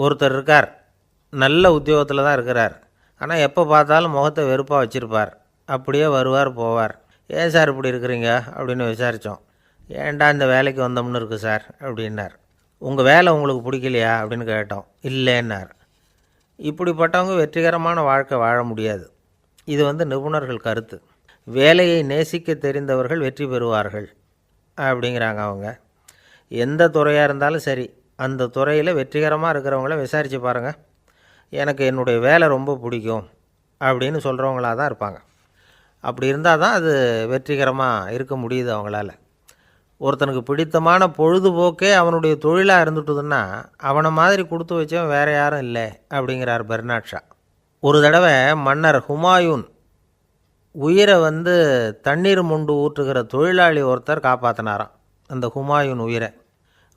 ஒருத்தர் இருக்கார், நல்ல உத்தியோகத்தில் தான் இருக்கிறார். ஆனால் எப்போ பார்த்தாலும் முகத்தை வெறுப்பாக வச்சுருப்பார். அப்படியே வருவார் போவார். ஏன் சார் இப்படி இருக்கிறீங்க அப்படின்னு விசாரித்தோம். ஏன்டா இந்த வேலைக்கு வந்தோம்னு இருக்குது சார் அப்படின்னார். உங்கள் வேலை உங்களுக்கு பிடிக்கலையா அப்படின்னு கேட்டோம். இல்லைன்னார். இப்படிப்பட்டவங்க வெற்றிகரமான வாழ்க்கை வாழ முடியாது. இது நிபுணர்கள் கருத்து. வேலையை நேசிக்க தெரிந்தவர்கள் வெற்றி பெறுவார்கள் அப்படிங்கிறாங்க அவங்க. எந்த துறையாக இருந்தாலும் சரி, அந்த துறையில் வெற்றிகரமாக இருக்கிறவங்கள விசாரித்து பாருங்கள். எனக்கு என்னுடைய வேலை ரொம்ப பிடிக்கும் அப்படின்னு சொல்கிறவங்களாக தான் இருப்பாங்க. அப்படி இருந்தால் தான் அது வெற்றிகரமாக இருக்க முடியுது அவங்களால. ஒருத்தனுக்கு பிடித்தமான பொழுதுபோக்கே அவனுடைய தொழிலாக இருந்துட்டுதுன்னா அவனை மாதிரி கொடுத்து வச்சவன் வேறு யாரும் இல்லை அப்படிங்கிறார் பெர்னாட் ஷா. ஒரு தடவை மன்னர் ஹுமாயூன் உயிரை தண்ணீர் முண்டு ஊற்றுகிற தொழிலாளி ஒருத்தர் காப்பாற்றினாராம் அந்த ஹுமாயூன் உயிரை.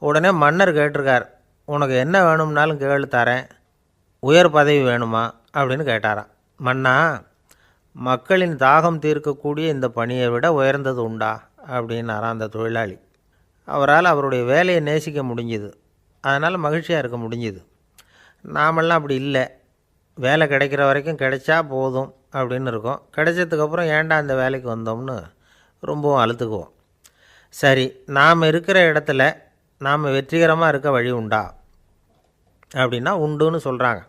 உடனே மன்னர் கேட்டிருக்கார், உனக்கு என்ன வேணும்னாலும் கேளு தரேன், உயர் பதவி வேணுமா அப்படின்னு கேட்டாராம். மன்னா, மக்களின் தாகம் தீர்க்கக்கூடிய இந்த பணியை விட உயர்ந்தது உண்டா அப்படின்னாராம் அந்த தொழிலாளி. அவரால் அவருடைய வேலையை நேசிக்க முடிஞ்சுது, அதனால் மகிழ்ச்சியாக இருக்க முடிஞ்சுது. நாமெல்லாம் அப்படி இல்லை. வேலை கிடைக்கிற வரைக்கும் கிடைச்சா போதும் அப்படின்னு இருக்கோம். கிடைச்சதுக்கப்புறம் ஏன்டா இந்த வேலைக்கு வந்தோம்னு ரொம்பவும் அழுத்துக்குவோம். சரி, நாம் இருக்கிற இடத்துல நாம் வெற்றிகரமாக இருக்க வழி உண்டா அப்படின்னா உண்டுன்னு சொல்கிறாங்க.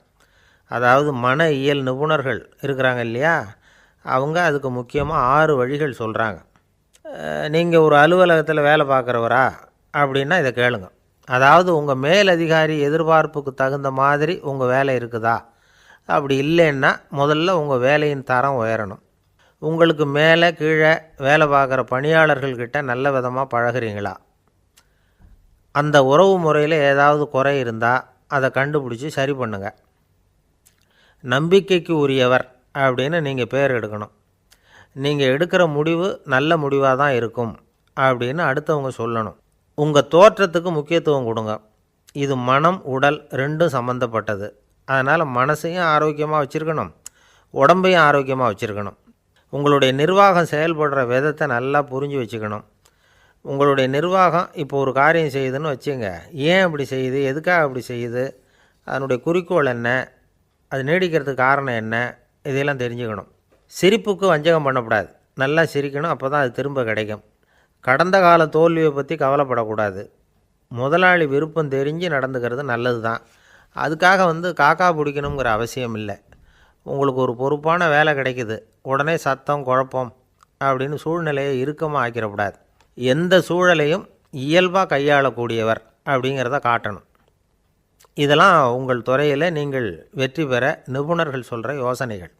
அதாவது மன இயல் நிபுணர்கள் இருக்கிறாங்க இல்லையா, அவங்க அதுக்கு முக்கியமாக 6 வழிகள் சொல்கிறாங்க. நீங்கள் ஒரு அலுவலகத்தில் வேலை பார்க்குறவரா அப்படின்னா இதை கேளுங்க. அதாவது உங்கள் மேலதிகாரி எதிர்பார்ப்புக்கு தகுந்த மாதிரி உங்கள் வேலை இருக்குதா? அப்படி இல்லைன்னா முதல்ல உங்கள் வேலையின் தரம் உயரணும். உங்களுக்கு மேலே கீழே வேலை பார்க்குற பணியாளர்கள்கிட்ட நல்ல விதமாக பழகிறீங்களா? அந்த உறவு முறையில் ஏதாவது குறை இருந்தால் அதை கண்டுபிடிச்சி சரி பண்ணுங்க. நம்பிக்கைக்கு உரியவர் அப்படின்னு நீங்கள் பேர் எடுக்கணும். நீங்கள் எடுக்கிற முடிவு நல்ல முடிவாக தான் இருக்கும் அப்படின்னு அடுத்தவங்க சொல்லணும். உங்கள் தோற்றத்துக்கு முக்கியத்துவம் கொடுங்க. இது மனம் உடல் ரெண்டும் சம்மந்தப்பட்டது. அதனால் மனசையும் ஆரோக்கியமாக வச்சுருக்கணும், உடம்பையும் ஆரோக்கியமாக வச்சுருக்கணும். உங்களுடைய நிர்வாகம் செயல்படுற விதத்தை நல்லா புரிஞ்சு வச்சுக்கணும். உங்களுடைய நிர்வாகம் இப்போ ஒரு காரியம் செய்யுதுன்னு வச்சுங்க, ஏன் அப்படி செய்யுது, எதுக்காக அப்படி செய்யுது, அதனுடைய குறிக்கோள் என்ன, அது நீடிக்கிறதுக்கு காரணம் என்ன, இதையெல்லாம் தெரிஞ்சுக்கணும். சிரிப்புக்கு வஞ்சகம் பண்ணக்கூடாது. நல்லா சிரிக்கணும், அப்போ தான் அது திரும்ப கிடைக்கும். கடந்த கால தோல்வியை பற்றி கவலைப்படக்கூடாது. முதலாளி விருப்பம் தெரிஞ்சு நடந்துக்கிறது நல்லது தான். அதுக்காக காக்கா பிடிக்கணுங்கிற அவசியம் இல்லை. உங்களுக்கு ஒரு பொறுப்பான வேலை கிடைக்குது, உடனே சத்தம் குழப்பம் அப்படின்னு சூழ்நிலையை இறுக்கமாக ஆக்கிடக்கூடாது. எந்த சூழலையும் இயல்பாக கையாளக்கூடியவர் அப்படிங்கிறத காட்டணும். இதெல்லாம் உங்கள் துறையில் நீங்கள் வெற்றி பெற நிபுணர்கள் சொல்கிற யோசனைகள்.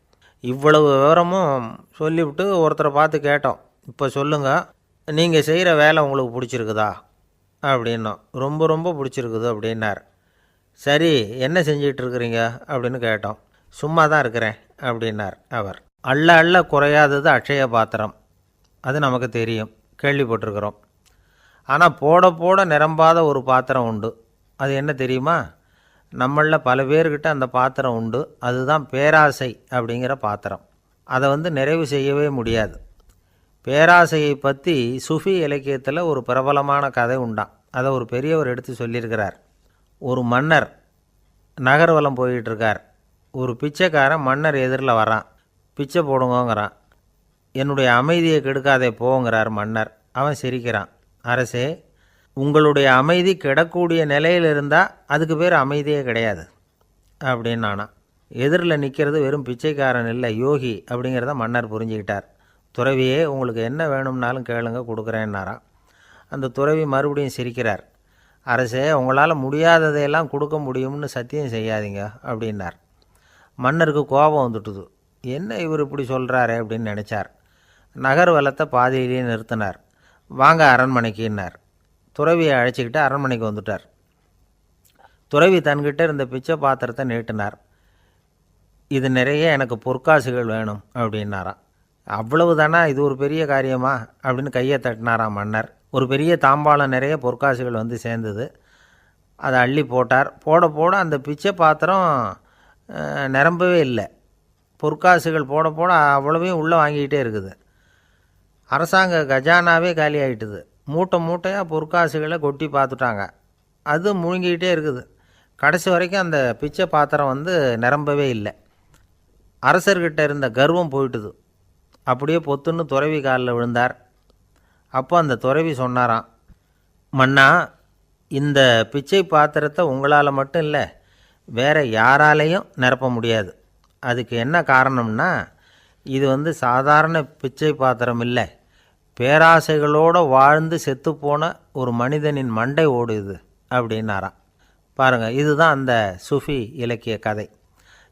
இவ்வளவு விவரமும் சொல்லிவிட்டு ஒருத்தரை பார்த்து கேட்டோம், இப்போ சொல்லுங்கள், நீங்கள் செய்கிற வேலை உங்களுக்கு பிடிச்சிருக்குதா அப்படின்னோம். ரொம்ப ரொம்ப பிடிச்சிருக்குது அப்படின்னார். சரி, என்ன செஞ்சிகிட்ருக்குறீங்க அப்படின்னு கேட்டோம். சும்மா தான் இருக்கிறேன் அப்படின்னார் அவர். அள்ள அள்ள குறையாதது அட்சய பாத்திரம், அது நமக்கு தெரியும், கேள்விப்பட்டிருக்கிறோம். ஆனால் போட போட நிரம்பாத ஒரு பாத்திரம் உண்டு. அது என்ன தெரியுமா? நம்மளில் பல பேர்கிட்ட அந்த பாத்திரம் உண்டு. அதுதான் பேராசை அப்படிங்கிற பாத்திரம். அதை நிறைவு செய்யவே முடியாது. பேராசையை பற்றி சுஃபி இலக்கியத்தில் ஒரு பிரபலமான கதை உண்டாம். அதை ஒரு பெரியவர் எடுத்து சொல்லியிருக்கிறார். ஒரு மன்னர் நகர்வலம் போயிட்டுருக்கார். ஒரு பிச்சைக்காரன் மன்னர் எதிரில் வரான். பிச்சை போடுங்கோங்கிறான். என்னுடைய அமைதியை கெடுக்காதே போங்கிறார் மன்னர். அவன் சிரிக்கிறான். அரசே, உங்களுடைய அமைதி கெடக்கூடிய நிலையில் இருந்தால் அதுக்கு பேர் அமைதியே கிடையாது அப்படின்னு நானா. எதிரில் நிற்கிறது வெறும் பிச்சைக்காரன் இல்லை, யோகி அப்படிங்கிறத மன்னர் புரிஞ்சுக்கிட்டார். துறவியே, உங்களுக்கு என்ன வேணும்னாலும் கேளுங்க, கொடுக்குறேன்னாராம். அந்த துறவி மறுபடியும் சிரிக்கிறார். அரசே, உங்களால் முடியாததையெல்லாம் கொடுக்க முடியும்னு சத்தியம் செய்யாதீங்க அப்படின்னார். மன்னருக்கு கோபம் வந்துட்டுது. என்ன இவர் இப்படி சொல்கிறாரே அப்படின்னு நினச்சார். நகர்வலத்தை பாதியிலேயே நிறுத்தினார். வாங்க அரண்மனைக்குன்னார். துறவியை அழைச்சிக்கிட்டு அரண்மனைக்கு வந்துட்டார். துறவி தன்கிட்ட இருந்த பிச்சை பாத்திரத்தை நீட்டினார். இது நிறைய எனக்கு பொற்காசுகள் வேணும் அப்படின்னாராம். அவ்வளவு தானா, இது ஒரு பெரிய காரியமா அப்படின்னு கையை தட்டினாராம் மன்னர். ஒரு பெரிய தாம்பாளம் நிறைய பொற்காசுகள் சேர்ந்தது. அதை அள்ளி போட்டார். போட போட அந்த பிச்சை பாத்திரம் நிரம்பவே இல்லை. பொற்காசுகள் போட போட அவ்வளவையும் உள்ளே வாங்கிக்கிட்டே இருக்குது. அரசாங்க கஜானாவே காலி ஆகிட்டுது. மூட்டை மூட்டையாக பொற்காசுகளை கொட்டி பார்த்துட்டாங்க. அது முழுங்கிக்கிட்டே இருக்குது. கடைசி வரைக்கும் அந்த பிச்சை பாத்திரம் நிரம்பவே இல்லை. அரசர்கிட்ட இருந்த கர்வம் போயிட்டுது. அப்படியே பொத்துன்னு துறவி காலில் விழுந்தார். அப்போ அந்த துறவி சொன்னாராம், மன்னா, இந்த பிச்சை பாத்திரத்தை உங்களால் மட்டும் இல்லை, வேறு யாராலையும் நிரப்ப முடியாது. அதுக்கு என்ன காரணம்னா, இது சாதாரண பிச்சை பாத்திரம் இல்லை, பேராசைகளோடு வாழ்ந்து செத்துப்போன ஒரு மனிதனின் மண்டை ஓடுது அப்படின்னாராம். பாருங்கள், இதுதான் அந்த சுஃபி இலக்கிய கதை.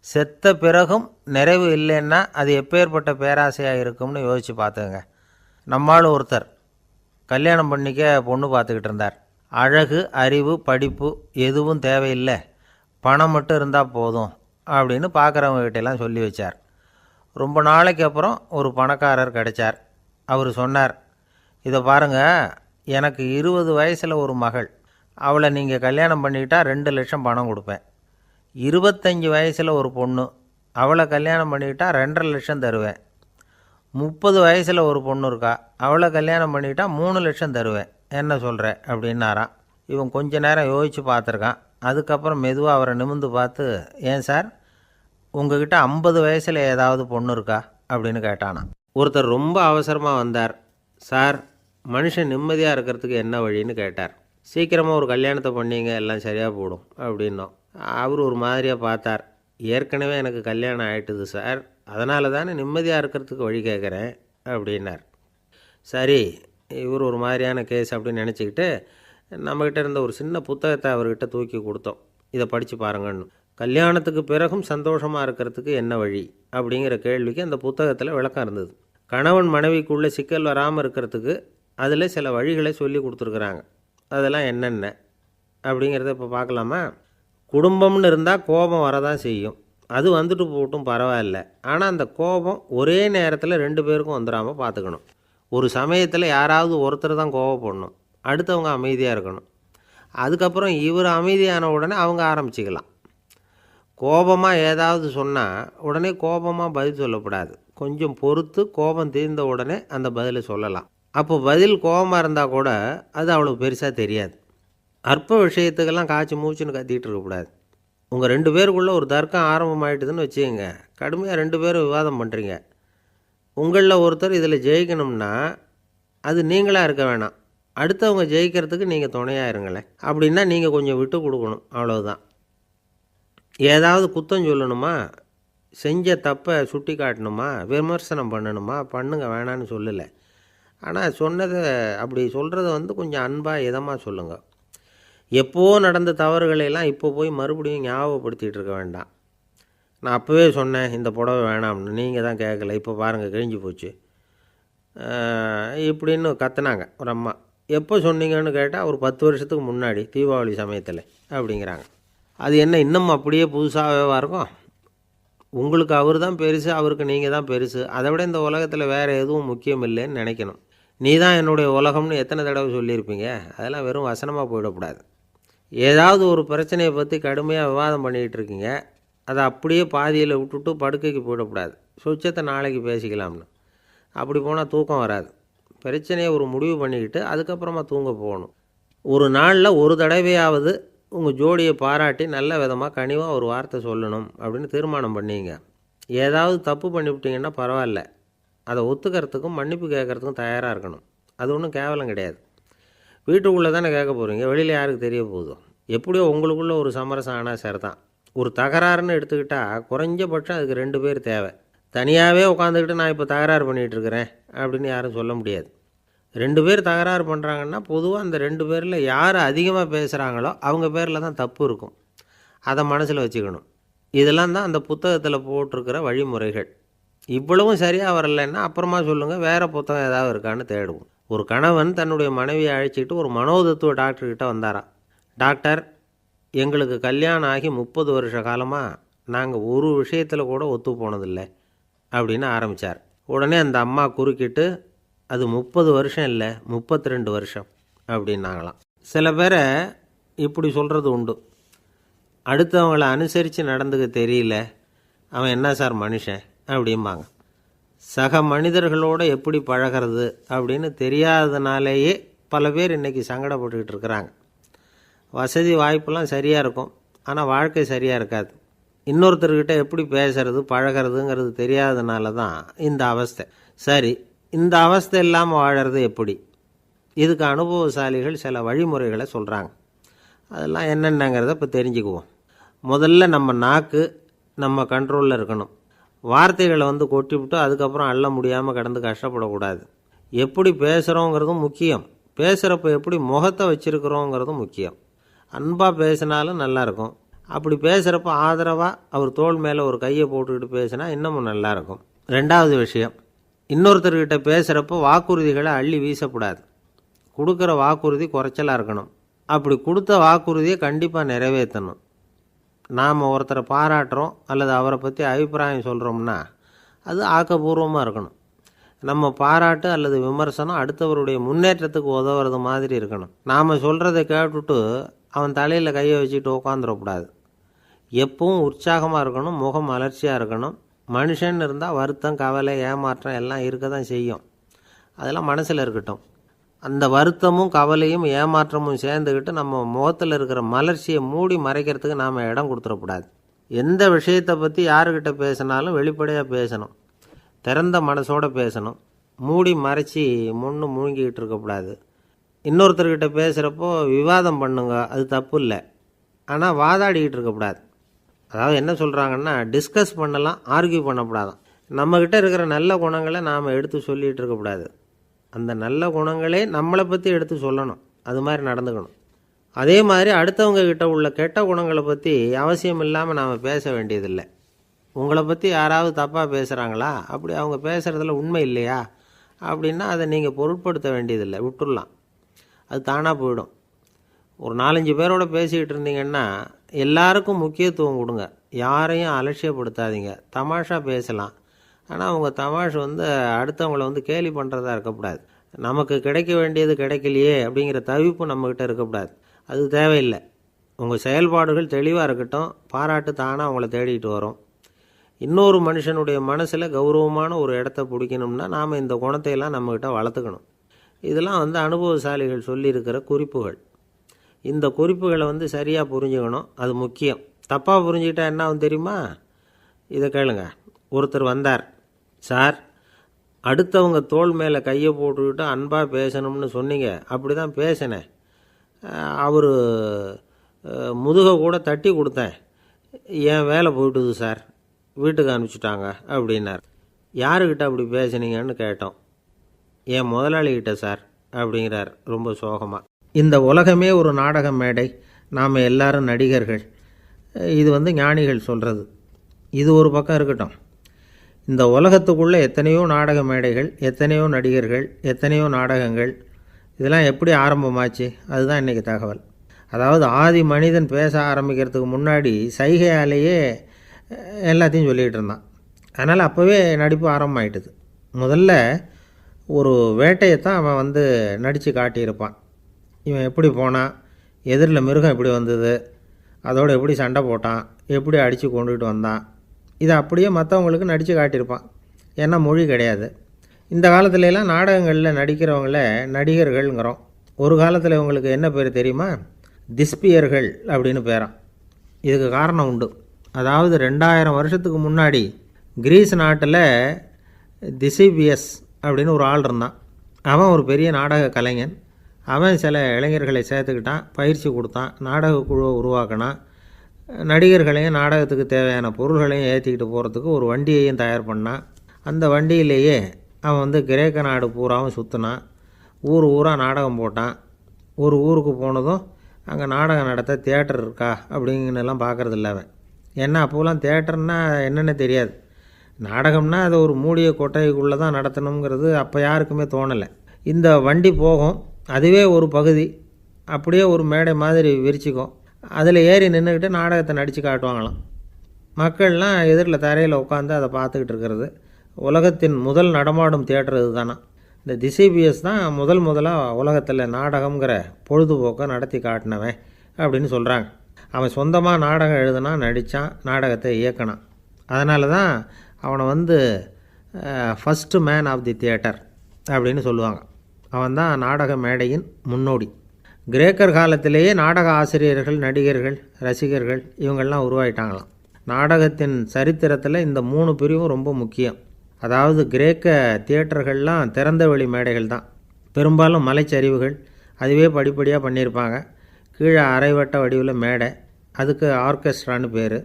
செத்த பிறகும் நிறைவு இல்லைன்னா அது எப்பேற்பட்ட பேராசையாக இருக்கும்னு யோசித்து பார்த்துங்க. நம்மால் ஒருத்தர் கல்யாணம் பண்ணிக்க பொண்ணு பார்த்துக்கிட்டு இருந்தார். அழகு, அறிவு, படிப்பு எதுவும் தேவையில்லை, பணம் மட்டும் இருந்தால் போதும் அப்படின்னு பார்க்குறவங்ககிட்டெல்லாம் சொல்லி வச்சார். ரொம்ப நாளைக்கு அப்புறம் ஒரு பணக்காரர் கிடைச்சார். அவர் சொன்னார், இதை பாருங்கள், எனக்கு 20 வயசில் ஒரு மகள், அவளை நீங்கள் கல்யாணம் பண்ணிக்கிட்டா 2 லட்சம் பணம் கொடுப்பேன். 25 வயசில் ஒரு பொண்ணு, அவளை கல்யாணம் பண்ணிக்கிட்டா 2.5 லட்சம் தருவேன். 30 வயசில் ஒரு பொண்ணு இருக்கா, அவளை கல்யாணம் பண்ணிக்கிட்டா 3 லட்சம் தருவேன். என்ன சொல்கிற அப்படின்னாராம். இவன் கொஞ்ச நேரம் யோசித்து பார்த்துருக்கான். அதுக்கப்புறம் மெதுவாக அவரை நிமிர்ந்து பார்த்து, ஏன் சார், உங்ககிட்ட 50 வயசில் ஏதாவது பொண்ணு இருக்கா அப்படின்னு கேட்டானான். ஒருத்தர் ரொம்ப அவசரமாக வந்தார். சார், மனுஷன் நிம்மதியாக இருக்கிறதுக்கு என்ன வழின்னு கேட்டார். சீக்கிரமாக ஒரு கல்யாணத்தை பண்ணிங்க, எல்லாம் சரியாக போடும் அப்படின்னோம். அவர் ஒரு மாதிரியாக பார்த்தார். ஏற்கனவே எனக்கு கல்யாணம் ஆகிட்டுது சார், அதனால தானே நிம்மதியாக இருக்கிறதுக்கு வழி கேட்குறேன் அப்படின்னார். சரி, இவர் ஒரு மாதிரியான கேஸ் அப்படின்னு நினச்சிக்கிட்டு நம்மக்கிட்ட இருந்த ஒரு சின்ன புத்தகத்தை அவர்கிட்ட தூக்கி கொடுத்தோம். இதை படித்து பாருங்கன்னு. கல்யாணத்துக்கு பிறகும் சந்தோஷமாக இருக்கிறதுக்கு என்ன வழி அப்படிங்கிற கேள்விக்கு அந்த புத்தகத்தில் விளக்கம் இருந்தது. கணவன் மனைவிக்குள்ளே சிக்கல் வராமல் இருக்கிறதுக்கு அதில் சில வழிகளை சொல்லி கொடுத்துருக்குறாங்க. அதெல்லாம் என்னென்ன அப்படிங்கிறத இப்போ பார்க்கலாமா? குடும்பம்னு இருந்தால் கோபம் வரதான் செய்யும், அது வந்துட்டு போட்டும் பரவாயில்ல. ஆனால் அந்த கோபம் ஒரே நேரத்தில் 2 பேருக்கும் வந்துடாமல் பார்த்துக்கணும். ஒரு சமயத்தில் யாராவது ஒருத்தர் தான் கோபப்படணும், அடுத்தவங்க அமைதியாக இருக்கணும். அதுக்கப்புறம் இவர் அமைதியான உடனே அவங்க ஆரம்பிச்சிக்கலாம். கோபமாக ஏதாவது சொன்னால் உடனே கோபமாக பதில் சொல்லக்கூடாது. கொஞ்சம் பொறுத்து கோபம் தீர்ந்த உடனே அந்த பதிலை சொல்லலாம். அப்போ பதில் கோபமாக இருந்தால் கூட அது அவ்வளோ பெருசாக தெரியாது. அற்ப விஷயத்துக்கெல்லாம் காய்ச்சி மூச்சுன்னு கத்திகிட்டு இருக்கக்கூடாது. உங்கள் 2 பேருக்குள்ளே ஒரு தர்க்கம் ஆரம்பமாயிட்டுதுன்னு வச்சுக்கோங்க. கடுமையாக 2 பேரும் விவாதம் பண்ணுறீங்க. உங்களில் ஒருத்தர் இதில் ஜெயிக்கணும்னா அது நீங்களாக இருக்க வேணாம், அடுத்தவங்க ஜெயிக்கிறதுக்கு நீங்கள் துணையாக இருங்களேன். அப்படின்னா நீங்கள் கொஞ்சம் விட்டு கொடுக்கணும், அவ்வளவுதான். ஏதாவது குத்தம் சொல்லணுமா, செஞ்ச தப்பை சுட்டி காட்டணுமா, விமர்சனம் பண்ணணுமா, பண்ணுங்க, வேணான்னு சொல்லலை. ஆனால் சொன்னதை அப்படி சொல்கிறத கொஞ்சம் அன்பாக இதமாக சொல்லுங்கள். எப்போ நடந்த தவறுகளையெல்லாம் இப்போ போய் மறுபடியும் ஞாபகப்படுத்திகிட்டு இருக்க வேண்டாம். நான் அப்போவே சொன்னேன் இந்த புடவை வேணாம்னு, நீங்கள் தான் கேட்கல, இப்போ பாருங்கள் கிழிஞ்சு போச்சு இப்படின்னு கத்துனாங்க ஒரு அம்மா. எப்போ சொன்னீங்கன்னு கேட்டால் ஒரு 10 வருஷத்துக்கு முன்னாடி தீபாவளி சமயத்தில் அப்படிங்கிறாங்க. அது என்ன இன்னும் அப்படியே புதுசாகவே இருக்கும்? உங்களுக்கு அவர் தான் பெருசு, அவருக்கு நீங்கள் தான் பெருசு. அதை விட இந்த உலகத்தில் வேறு எதுவும் முக்கியம் இல்லைன்னு நினைக்கணும். நீ தான் என்னுடைய உலகம்னு எத்தனை தடவை சொல்லியிருப்பீங்க? அதெல்லாம் வெறும் வசனமாக போயிடக்கூடாது. ஏதாவது ஒரு பிரச்சனையை பற்றி கடுமையாக விவாதம் பண்ணிக்கிட்டு இருக்கீங்க, அதை அப்படியே பாதியில் விட்டுட்டு படுக்கைக்கு போயிடக்கூடாது. சுச்சத்தை நாளைக்கு பேசிக்கலாம்னு. அப்படி போனால் தூக்கம் வராது. பிரச்சனையை ஒரு முடிவு பண்ணிக்கிட்டு அதுக்கப்புறமா தூங்க போகணும். ஒரு நாளில் ஒரு தடவையாவது உங்கள் ஜோடியை பாராட்டி நல்ல விதமாக கனிவாக ஒரு வார்த்தை சொல்லணும் அப்படின்னு தீர்மானம் பண்ணிங்க. ஏதாவது தப்பு பண்ணிவிட்டீங்கன்னா பரவாயில்ல, அதை ஒத்துக்கிறதுக்கும் மன்னிப்பு கேட்குறதுக்கும் தயாராக இருக்கணும். அது ஒன்றும் கேவலம் கிடையாது. வீட்டுக்குள்ளே தானே கேட்க போகிறீங்க, வெளியில் யாருக்கு தெரிய போகுதோ? எப்படியோ உங்களுக்குள்ளே ஒரு சமரசம் ஆனால் சரிதான். ஒரு தகராறுன்னு எடுத்துக்கிட்டால் குறைஞ்சபட்சம் அதுக்கு 2 பேர் தேவை. தனியாகவே உட்காந்துக்கிட்டு நான் இப்போ தகராறு பண்ணிகிட்டு இருக்கிறேன் அப்படின்னு யாரும் சொல்ல முடியாது. 2 பேர் தகராறு பண்ணுறாங்கன்னா பொதுவாக அந்த 2 பேரில் யார் அதிகமாக பேசுகிறாங்களோ அவங்க பேரில் தான் தப்பு இருக்கும். அதை மனசில் வச்சுக்கணும். இதெல்லாம் தான் அந்த புத்தகத்தில் போட்டிருக்கிற வழிமுறைகள். இவ்வளவும் சரியாக வரலைன்னா அப்புறமா சொல்லுங்கள், வேறு புத்தகம் ஏதாவது இருக்கான்னு தேடுவோம். ஒரு கணவன் தன்னுடைய மனைவியை அழைச்சிட்டு ஒரு மனோதத்துவ டாக்டர்கிட்ட வந்தாராம். டாக்டர், எங்களுக்கு கல்யாணம் ஆகி 30 வருஷ காலமாக நாங்கள் ஒரு விஷயத்தில் கூட ஒத்து போனதில்லை அப்படின்னு ஆரம்பித்தார். உடனே அந்த அம்மா குறுக்கிட்டு, அது 30 வருஷம் இல்லை 32 வருஷம் அப்படின்னாங்களாம். சில பேரை இப்படி சொல்கிறது உண்டு. அடுத்தவங்களை அனுசரித்து நடந்துக்க தெரியல, அவன் என்ன சார் மனுஷன் அப்படிம்பாங்க. சக மனிதர்களோடு எப்படி பழகிறது அப்படின்னு தெரியாததுனாலேயே பல பேர் இன்றைக்கி சங்கடப்பட்டுக்கிட்டு இருக்கிறாங்க. வசதி வாய்ப்பெல்லாம் சரியாக இருக்கும், ஆனால் வாழ்க்கை சரியாக இருக்காது. இன்னொருத்தர்கிட்ட எப்படி பேசுறது பழகிறதுங்கிறது தெரியாதனால தான் இந்த அவஸ்தை. சரி, இந்த அவஸ்தை இல்லாமல் வாழறது எப்படி? இதுக்கு அனுபவசாலிகள் சில வழிமுறைகளை சொல்கிறாங்க. அதெல்லாம் என்னென்னங்கிறத இப்போ தெரிஞ்சுக்குவோம். முதல்ல நம்ம நாக்கு நம்ம கண்ட்ரோலில் இருக்கணும். வார்த்தைகளை கொட்டிவிட்டு அதுக்கப்புறம் அள்ள முடியாமல் கிடந்து கஷ்டப்படக்கூடாது. எப்படி பேசுகிறோங்கிறதும் முக்கியம். பேசுகிறப்ப எப்படி முகத்தை வச்சுருக்கிறோங்கிறதும் முக்கியம். அன்பாக பேசினாலும் நல்லாயிருக்கும். அப்படி பேசுகிறப்ப ஆதரவாக அவர் தோள் மேலே ஒரு கையை போட்டுக்கிட்டு பேசினா இன்னமும் நல்லாயிருக்கும். ரெண்டாவது விஷயம், இன்னொருத்தர்கிட்ட பேசுகிறப்போ வாக்குறுதிகளை அள்ளி வீசக்கூடாது. கொடுக்குற வாக்குறுதி குறைச்சலாக இருக்கணும். அப்படி கொடுத்த வாக்குறுதியை கண்டிப்பாக நிறைவேற்றணும். நாம் ஒருத்தரை பாராட்டுறோம் அல்லது அவரை பற்றி அபிப்பிராயம் சொல்கிறோம்னா அது ஆக்கப்பூர்வமாக இருக்கணும். நம்ம பாராட்டு அல்லது விமர்சனம் அடுத்தவருடைய முன்னேற்றத்துக்கு உதவுறது மாதிரி இருக்கணும். நாம் சொல்கிறத கேட்டுட்டு அவன் தலையில் கையை வச்சுட்டு உட்காந்துடக்கூடாது. எப்பவும் உற்சாகமாக இருக்கணும், முகம் மலர்ச்சியாக இருக்கணும். மனுஷன் இருந்தால் வருத்தம், கவலை, ஏமாற்றம் எல்லாம் இருக்க தான் செய்யும். அதெல்லாம் மனசில் இருக்கட்டும். அந்த வருத்தமும் கவலையும் ஏமாற்றமும் சேர்ந்துக்கிட்டு நம்ம முகத்தில் இருக்கிற மலர்ச்சியை மூடி மறைக்கிறதுக்கு நாம் இடம் கொடுத்துடக்கூடாது. எந்த விஷயத்தை பற்றி யாருக்கிட்ட பேசினாலும் வெளிப்படையாக பேசணும். திறந்த மனசோடு பேசணும். மூடி மறைச்சி முழுங்கிக்கிட்டு இருக்கக்கூடாது. இன்னொருத்தர்கிட்ட பேசுகிறப்போ விவாதம் பண்ணுங்க, அது தப்பு இல்லை. ஆனால் வாதாடிக்கிட்டு இருக்கக்கூடாது. அதாவது என்ன சொல்கிறாங்கன்னா, டிஸ்கஸ் பண்ணலாம், ஆர்கியூ பண்ணக்கூடாதான். நம்மக்கிட்ட இருக்கிற நல்ல குணங்களை நாம் எடுத்து சொல்லிகிட்டு இருக்கக்கூடாது. அந்த நல்ல குணங்களே நம்மளை பற்றி எடுத்து சொல்லணும். அது மாதிரி நடந்துக்கணும். அதே மாதிரி அடுத்தவங்க கிட்ட உள்ள கெட்ட குணங்களை பற்றி அவசியம் இல்லாமல் நாம் பேச வேண்டியதில்லை. உங்களை பற்றி யாராவது தப்பாக பேசுகிறாங்களா, அப்படி அவங்க பேசுகிறதுல உண்மை இல்லையா அப்படின்னா அதை நீங்கள் பொருட்படுத்த வேண்டியதில்லை, விட்டுடலாம். அது தானாக போயிடும். ஒரு 4-5 பேரோட பேசிக்கிட்டு இருந்தீங்கன்னா எல்லாருக்கும் முக்கியத்துவம் கொடுங்க. யாரையும் அலட்சியப்படுத்தாதீங்க. தமாஷா பேசலாம். ஆனால் அவங்க தமாஷ் அடுத்தவங்களை கேலி பண்ணுறதா இருக்கக்கூடாது. நமக்கு கிடைக்க வேண்டியது கிடைக்கலையே அப்படிங்கிற தவிப்பு நம்மக்கிட்ட இருக்கக்கூடாது. அது தேவையில்லை. உங்கள் செயல்பாடுகள் தெளிவாக இருக்கட்டும். பாராட்டு தானாக அவங்கள தேடிட்டு வரும். இன்னொரு மனுஷனுடைய மனசில் கௌரவமான ஒரு இடத்த பிடிக்கணும்னா நாம் இந்த குணத்தையெல்லாம் நம்மக்கிட்ட வளர்த்துக்கணும். இதெல்லாம் அனுபவசாலிகள் சொல்லியிருக்கிற குறிப்புகள். இந்த குறிப்புகளை சரியாக புரிஞ்சுக்கணும். அது முக்கியம். தப்பாக புரிஞ்சுக்கிட்டா என்ன ஆகும் தெரியுமா? இதை கேளுங்க. ஒருத்தர் வந்தார். சார், அடுத்தவங்க தோள் மேலே கையை போட்டுக்கிட்டு அன்பாக பேசணும்னு சொன்னீங்க. அப்படி தான் பேசினேன். அவர் முதுகை கூட தட்டி கொடுத்தேன். என் வேலை போயிட்டுது சார், வீட்டுக்கு அனுப்பிச்சிட்டாங்க அப்படின்னார். யாருக்கிட்ட அப்படி பேசுனீங்கன்னு கேட்டோம். என் முதலாளிகிட்ட சார் அப்படிங்கிறார் ரொம்ப சோகமாக. இந்த உலகமே ஒரு நாடக மேடை. நாம் எல்லாரும் நடிகர்கள். இது ஞானிகள் சொல்கிறது. இது ஒரு பக்கம் இருக்கட்டும். இந்த உலகத்துக்குள்ளே எத்தனையோ நாடக மேடைகள், எத்தனையோ நடிகர்கள், எத்தனையோ நாடகங்கள். இதெல்லாம் எப்படி ஆரம்பமாச்சு? அதுதான் இன்றைக்கி தகவல். அதாவது ஆதி மனிதன் பேச ஆரம்பிக்கிறதுக்கு முன்னாடி சைகையாலேயே எல்லாத்தையும் சொல்லிகிட்டு இருந்தான். அதனால் அப்போவே நடிப்பு ஆரம்பமாயிட்டுது. முதல்ல ஒரு வேட்டையைத்தான் அவன் நடித்து காட்டியிருப்பான். இவன் எப்படி போனான், எதிரில் மிருகம் எப்படி வந்தது, அதோடு எப்படி சண்டை போட்டான், எப்படி அடித்து கொண்டுகிட்டு வந்தான். இதை அப்படியே மற்றவங்களுக்கு நடித்து காட்டியிருப்பான். ஏன்னா மொழி கிடையாது. இந்த காலத்துலலாம் நாடகங்களில் நடிக்கிறவங்கள நடிகர்கள்ங்கிறோம். ஒரு காலத்தில் இவங்களுக்கு என்ன பேர் தெரியுமா? திஸ்பியர்கள் அப்படின்னு பேரான். இதுக்கு காரணம் உண்டு. அதாவது 2000 வருஷத்துக்கு முன்னாடி கிரீஸ் நாட்டில் திசிபியஸ் அப்படின்னு ஒரு ஆள் இருந்தான். அவன் ஒரு பெரிய நாடக கலைஞன். அவன் சில இளைஞர்களை சேர்த்துக்கிட்டான், பயிற்சி கொடுத்தான், நாடக குழுவை உருவாக்கினான். நடிகர்களையும் நாடகத்துக்கு தேவையான பொருள்களையும் ஏற்றிக்கிட்டு போகிறதுக்கு ஒரு வண்டியையும் தயார் பண்ணான். அந்த வண்டியிலேயே அவன் கிரேக்க நாடு பூராவும் சுற்றினான். ஊர் ஊராக நாடகம் போட்டான். ஒரு ஊருக்கு போனதும் அங்கே நாடகம் நடத்த தியேட்டர் இருக்கா அப்படிங்கன்னெல்லாம் பார்க்குறதில்ல அவன். ஏன்னா அப்போலாம் தியேட்டர்னா என்னென்ன தெரியாது. நாடகம்னா அதை ஒரு மூடிய கொட்டைக்குள்ளே தான் நடத்தணுங்கிறது அப்போ யாருக்குமே தோணலை. இந்த வண்டி போகும், அதுவே ஒரு பகுதி, அப்படியே ஒரு மேடை மாதிரி விரிச்சிக்கும். அதில் ஏறி நின்றுக்கிட்டு நாடகத்தை நடித்து காட்டுவாங்களாம். மக்கள்லாம் எதிரில் தரையில் உட்காந்து அதை பார்த்துக்கிட்டு இருக்கிறது. உலகத்தின் முதல் நடமாடும் தியேட்டர் இது தானா. இந்த திசிபிஎஸ் தான் முதலாக உலகத்தில் நாடகங்கிற பொழுதுபோக்கை நடத்தி காட்டினவன் அப்படின்னு சொல்கிறாங்க. அவன் சொந்தமாக நாடகம் எழுதுனா, நடித்தான், நாடகத்தை இயக்கினான். அதனால தான் அவனை first man of the theatre அப்படின்னு சொல்லுவாங்க. அவன் தான் நாடக மேடையின் முன்னோடி. கிரேக்கர் காலத்திலேயே நாடக ஆசிரியர்கள், நடிகர்கள், ரசிகர்கள் இவங்கெல்லாம் உருவாயிட்டாங்களாம். நாடகத்தின் சரித்திரத்தில் இந்த 3 பிரிவும் ரொம்ப முக்கியம். அதாவது கிரேக்க தியேட்டர்கள்லாம் திறந்த வெளி மேடைகள் தான். பெரும்பாலும் மலைச்சரிவுகள், அதுவே படிப்படியாக பண்ணியிருப்பாங்க. கீழே அரைவட்ட வடிவில் மேடை, அதுக்கு ஆர்கெஸ்ட்ரான்னு பேர்.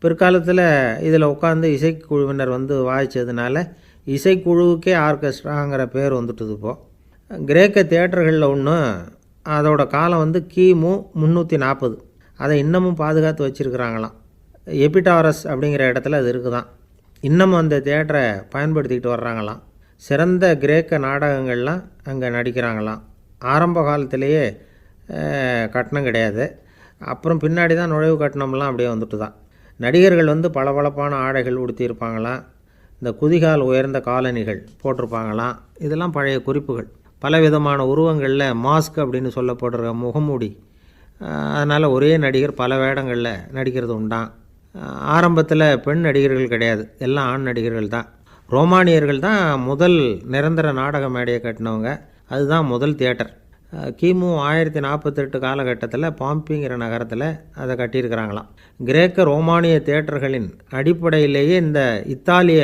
பிற்காலத்தில் இதில் உட்காந்து இசைக்குழுவினர் வந்து வாய்ச்சதுனால இசைக்குழுவுக்கே ஆர்கெஸ்ட்ராங்கிற பேர் வந்துட்டுது. இப்போது கிரேக்க தியேட்டர்களில் ஒன்று, அதோட காலம் வந்து கிமு 340. அதை இன்னமும் பாதுகாத்து வச்சுருக்கிறாங்களாம். எபிடாரஸ் அப்படிங்கிற இடத்துல அது இருக்குதான். இன்னமும் அந்த தியேட்டரை பயன்படுத்திக்கிட்டு வர்றாங்களாம். சிறந்த கிரேக்க நாடகங்கள்லாம் அங்கே நடிக்கிறாங்களாம். ஆரம்ப காலத்திலேயே கட்டணம் கிடையாது. அப்புறம் பின்னாடி தான் நுழைவு கட்டணம்லாம் அப்படியே வந்துட்டு தான். நடிகர்கள் வந்து பளபளப்பான ஆடைகள் உடுத்தியிருப்பாங்களாம். இந்த குதிகால் உயர்ந்த காலணிகள் போட்டிருப்பாங்களாம். இதெல்லாம் பழைய குறிப்புகள். பலவிதமான உருவங்களில் மாஸ்க் அப்படின்னு சொல்லப்படுற முகமூடி. அதனால் ஒரே நடிகர் பல வேடங்களில் நடிக்கிறது உண்டான். ஆரம்பத்தில் பெண் நடிகர்கள் கிடையாது, எல்லாம் ஆண் நடிகர்கள் தான். ரோமானியர்கள் தான் முதல் நிரந்தர நாடக மேடையை கட்டினவங்க. அதுதான் முதல் தியேட்டர். கிமு 1048 காலகட்டத்தில் பாம்பிங்கிற நகரத்தில் அதை கட்டியிருக்கிறாங்களாம். கிரேக்க ரோமானிய தியேட்டர்களின் அடிப்படையிலேயே இந்த இத்தாலிய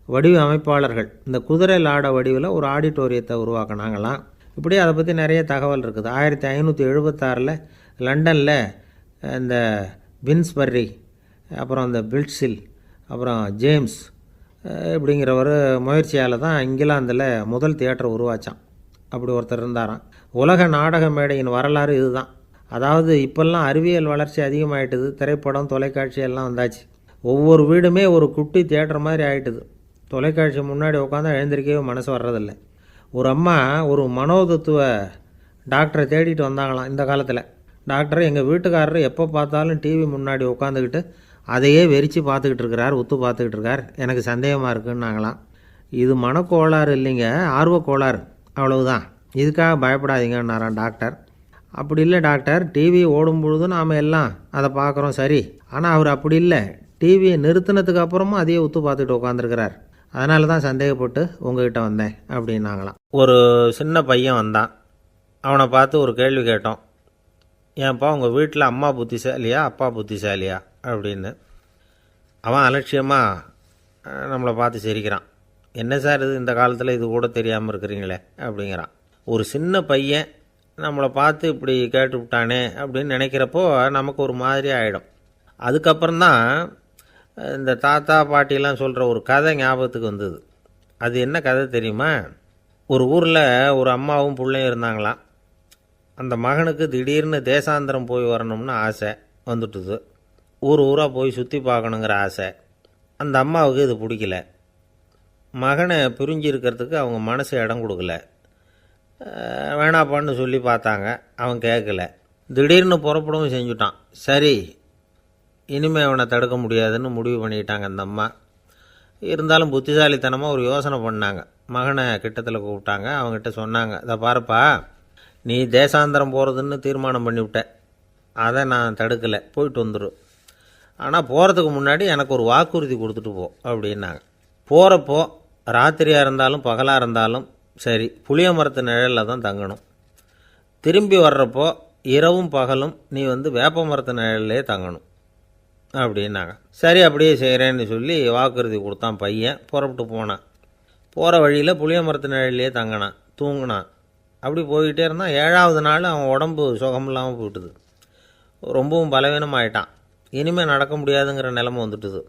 வடிவ அமைப்பாளர்கள் இந்த குதிரை லாட வடிவில் ஒரு ஆடிட்டோரியத்தை உருவாக்கினாங்களாம். இப்படி அதை பற்றி நிறைய தகவல் இருக்குது. 1576 லண்டனில் இந்த பின்ஸ்பர்ரி, அப்புறம் இந்த பில்ட்ஸில், அப்புறம் ஜேம்ஸ் இப்படிங்கிற ஒரு முயற்சியால் தான் இங்கிலாந்தில் முதல் தியேட்டர் உருவாச்சான். அப்படி ஒருத்தர் இருந்தாராம். உலக நாடக மேடையின் வரலாறு இதுதான். அதாவது இப்போல்லாம் அறிவியல் வளர்ச்சி அதிகமாகிட்டுது. திரைப்படம், தொலைக்காட்சி எல்லாம் வந்தாச்சு. ஒவ்வொரு வீடுமே ஒரு குட்டி தியேட்டர் மாதிரி ஆகிட்டுது. தொலைக்காட்சி முன்னாடி உட்காந்தா எழுந்திருக்கவே மனசு வர்றதில்லை. ஒரு அம்மா ஒரு மனோதத்துவ டாக்டரை தேடிட்டு வந்தாங்களாம் இந்த காலத்தில். டாக்டர், எங்கள் வீட்டுக்காரர் எப்போ பார்த்தாலும் டிவி முன்னாடி உட்காந்துக்கிட்டு அதையே வெறிச்சு பார்த்துக்கிட்டு இருக்கிறார், உத்து பார்த்துக்கிட்டு இருக்கார், எனக்கு சந்தேகமாக இருக்குன்னாங்களாம். இது மனக்கோளாறு இல்லைங்க, ஆர்வக்கோளாறு, அவ்வளவுதான், இதுக்காக பயப்படாதீங்கன்னாரான் டாக்டர். அப்படி இல்லை டாக்டர், டிவி ஓடும் பொழுது நாம் எல்லாம் அதை பார்க்குறோம் சரி, ஆனால் அவர் அப்படி இல்லை, டிவியை நிறுத்தினதுக்கு அப்புறமும் அதையே உத்து பார்த்துக்கிட்டு உட்காந்துருக்கிறார், அதனால தான் சந்தேகப்பட்டு உங்ககிட்ட வந்தேன் அப்படின்னாங்களாம். ஒரு சின்ன பையன் வந்தான். அவனை பார்த்து ஒரு கேள்வி கேட்டோம். ஏன்ப்பா உங்கள் வீட்டில் அம்மா புத்திசாலியா அப்பா புத்திசாலியா அப்படின்னு. அவன் அலட்சியமாக நம்மளை பார்த்து சிரிக்கிறான். என்ன சார் இது, இந்த காலத்தில் இது கூட தெரியாமல் இருக்கிறீங்களே அப்படிங்கிறான். ஒரு சின்ன பையன் நம்மளை பார்த்து இப்படி கேட்டுவிட்டானே அப்படின்னு நினைக்கிறப்போ நமக்கு ஒரு மாதிரி ஆகிடும். அதுக்கப்புறம்தான் இந்த தாத்தா பாட்டிலாம் சொல்கிற ஒரு கதை ஞாபகத்துக்கு வந்தது. அது என்ன கதை தெரியுமா? ஒரு ஊரில் ஒரு அம்மாவும் பிள்ளையும் இருந்தாங்களாம். அந்த மகனுக்கு திடீர்னு தேசாந்திரம் போய் வரணும்னு ஆசை வந்துட்டுது. ஊராக போய் சுற்றி பார்க்கணுங்கிற ஆசை. அந்த அம்மாவுக்கு இது பிடிக்கல. மகனை பிரிஞ்சு இருக்கிறதுக்கு அவங்க மனசு இடம் கொடுக்கல. வேணாப்பான்னு சொல்லி பார்த்தாங்க, அவன் கேட்கல. திடீர்னு புறப்படவும் செஞ்சுட்டான். சரி, இனிமேல் அவனை தடுக்க முடியாதுன்னு முடிவு பண்ணிக்கிட்டாங்க அந்த அம்மா. இருந்தாலும் புத்திசாலித்தனமாக ஒரு யோசனை பண்ணாங்க. மகனை கிட்டத்தில் கூப்பிட்டாங்க. அவங்ககிட்ட சொன்னாங்க, இதை பாருப்பா, நீ தேசாந்திரம் போகிறதுன்னு தீர்மானம் பண்ணிவிட்ட, அதை நான் தடுக்கலை, போயிட்டு வந்துடும். ஆனால் போகிறதுக்கு முன்னாடி எனக்கு ஒரு வாக்குறுதி கொடுத்துட்டு போ அப்படின்னாங்க. போகிறப்போ ராத்திரியாக இருந்தாலும் பகலாக இருந்தாலும் சரி, புளிய மரத்து நிழலில் தான் தங்கணும். திரும்பி வர்றப்போ இரவும் பகலும் நீ வேப்ப மரத்து நிழல்லே தங்கணும் அப்படின்னாங்க. சரி, அப்படியே செய்கிறேன்னு சொல்லி வாக்குறுதி கொடுத்தான் பையன். புறப்பட்டு போனான். போகிற வழியில் புளிய மரத்து நிழல்லையே தங்கினான், தூங்கினான். அப்படி போய்கிட்டே இருந்தான். 7ஆவது நாள் அவன் உடம்பு சுகமில்லாமல் போயிட்டுது. ரொம்பவும் பலவீனமாயிட்டான். இனிமேல் நடக்க முடியாதுங்கிற நிலைமை வந்துட்டுது.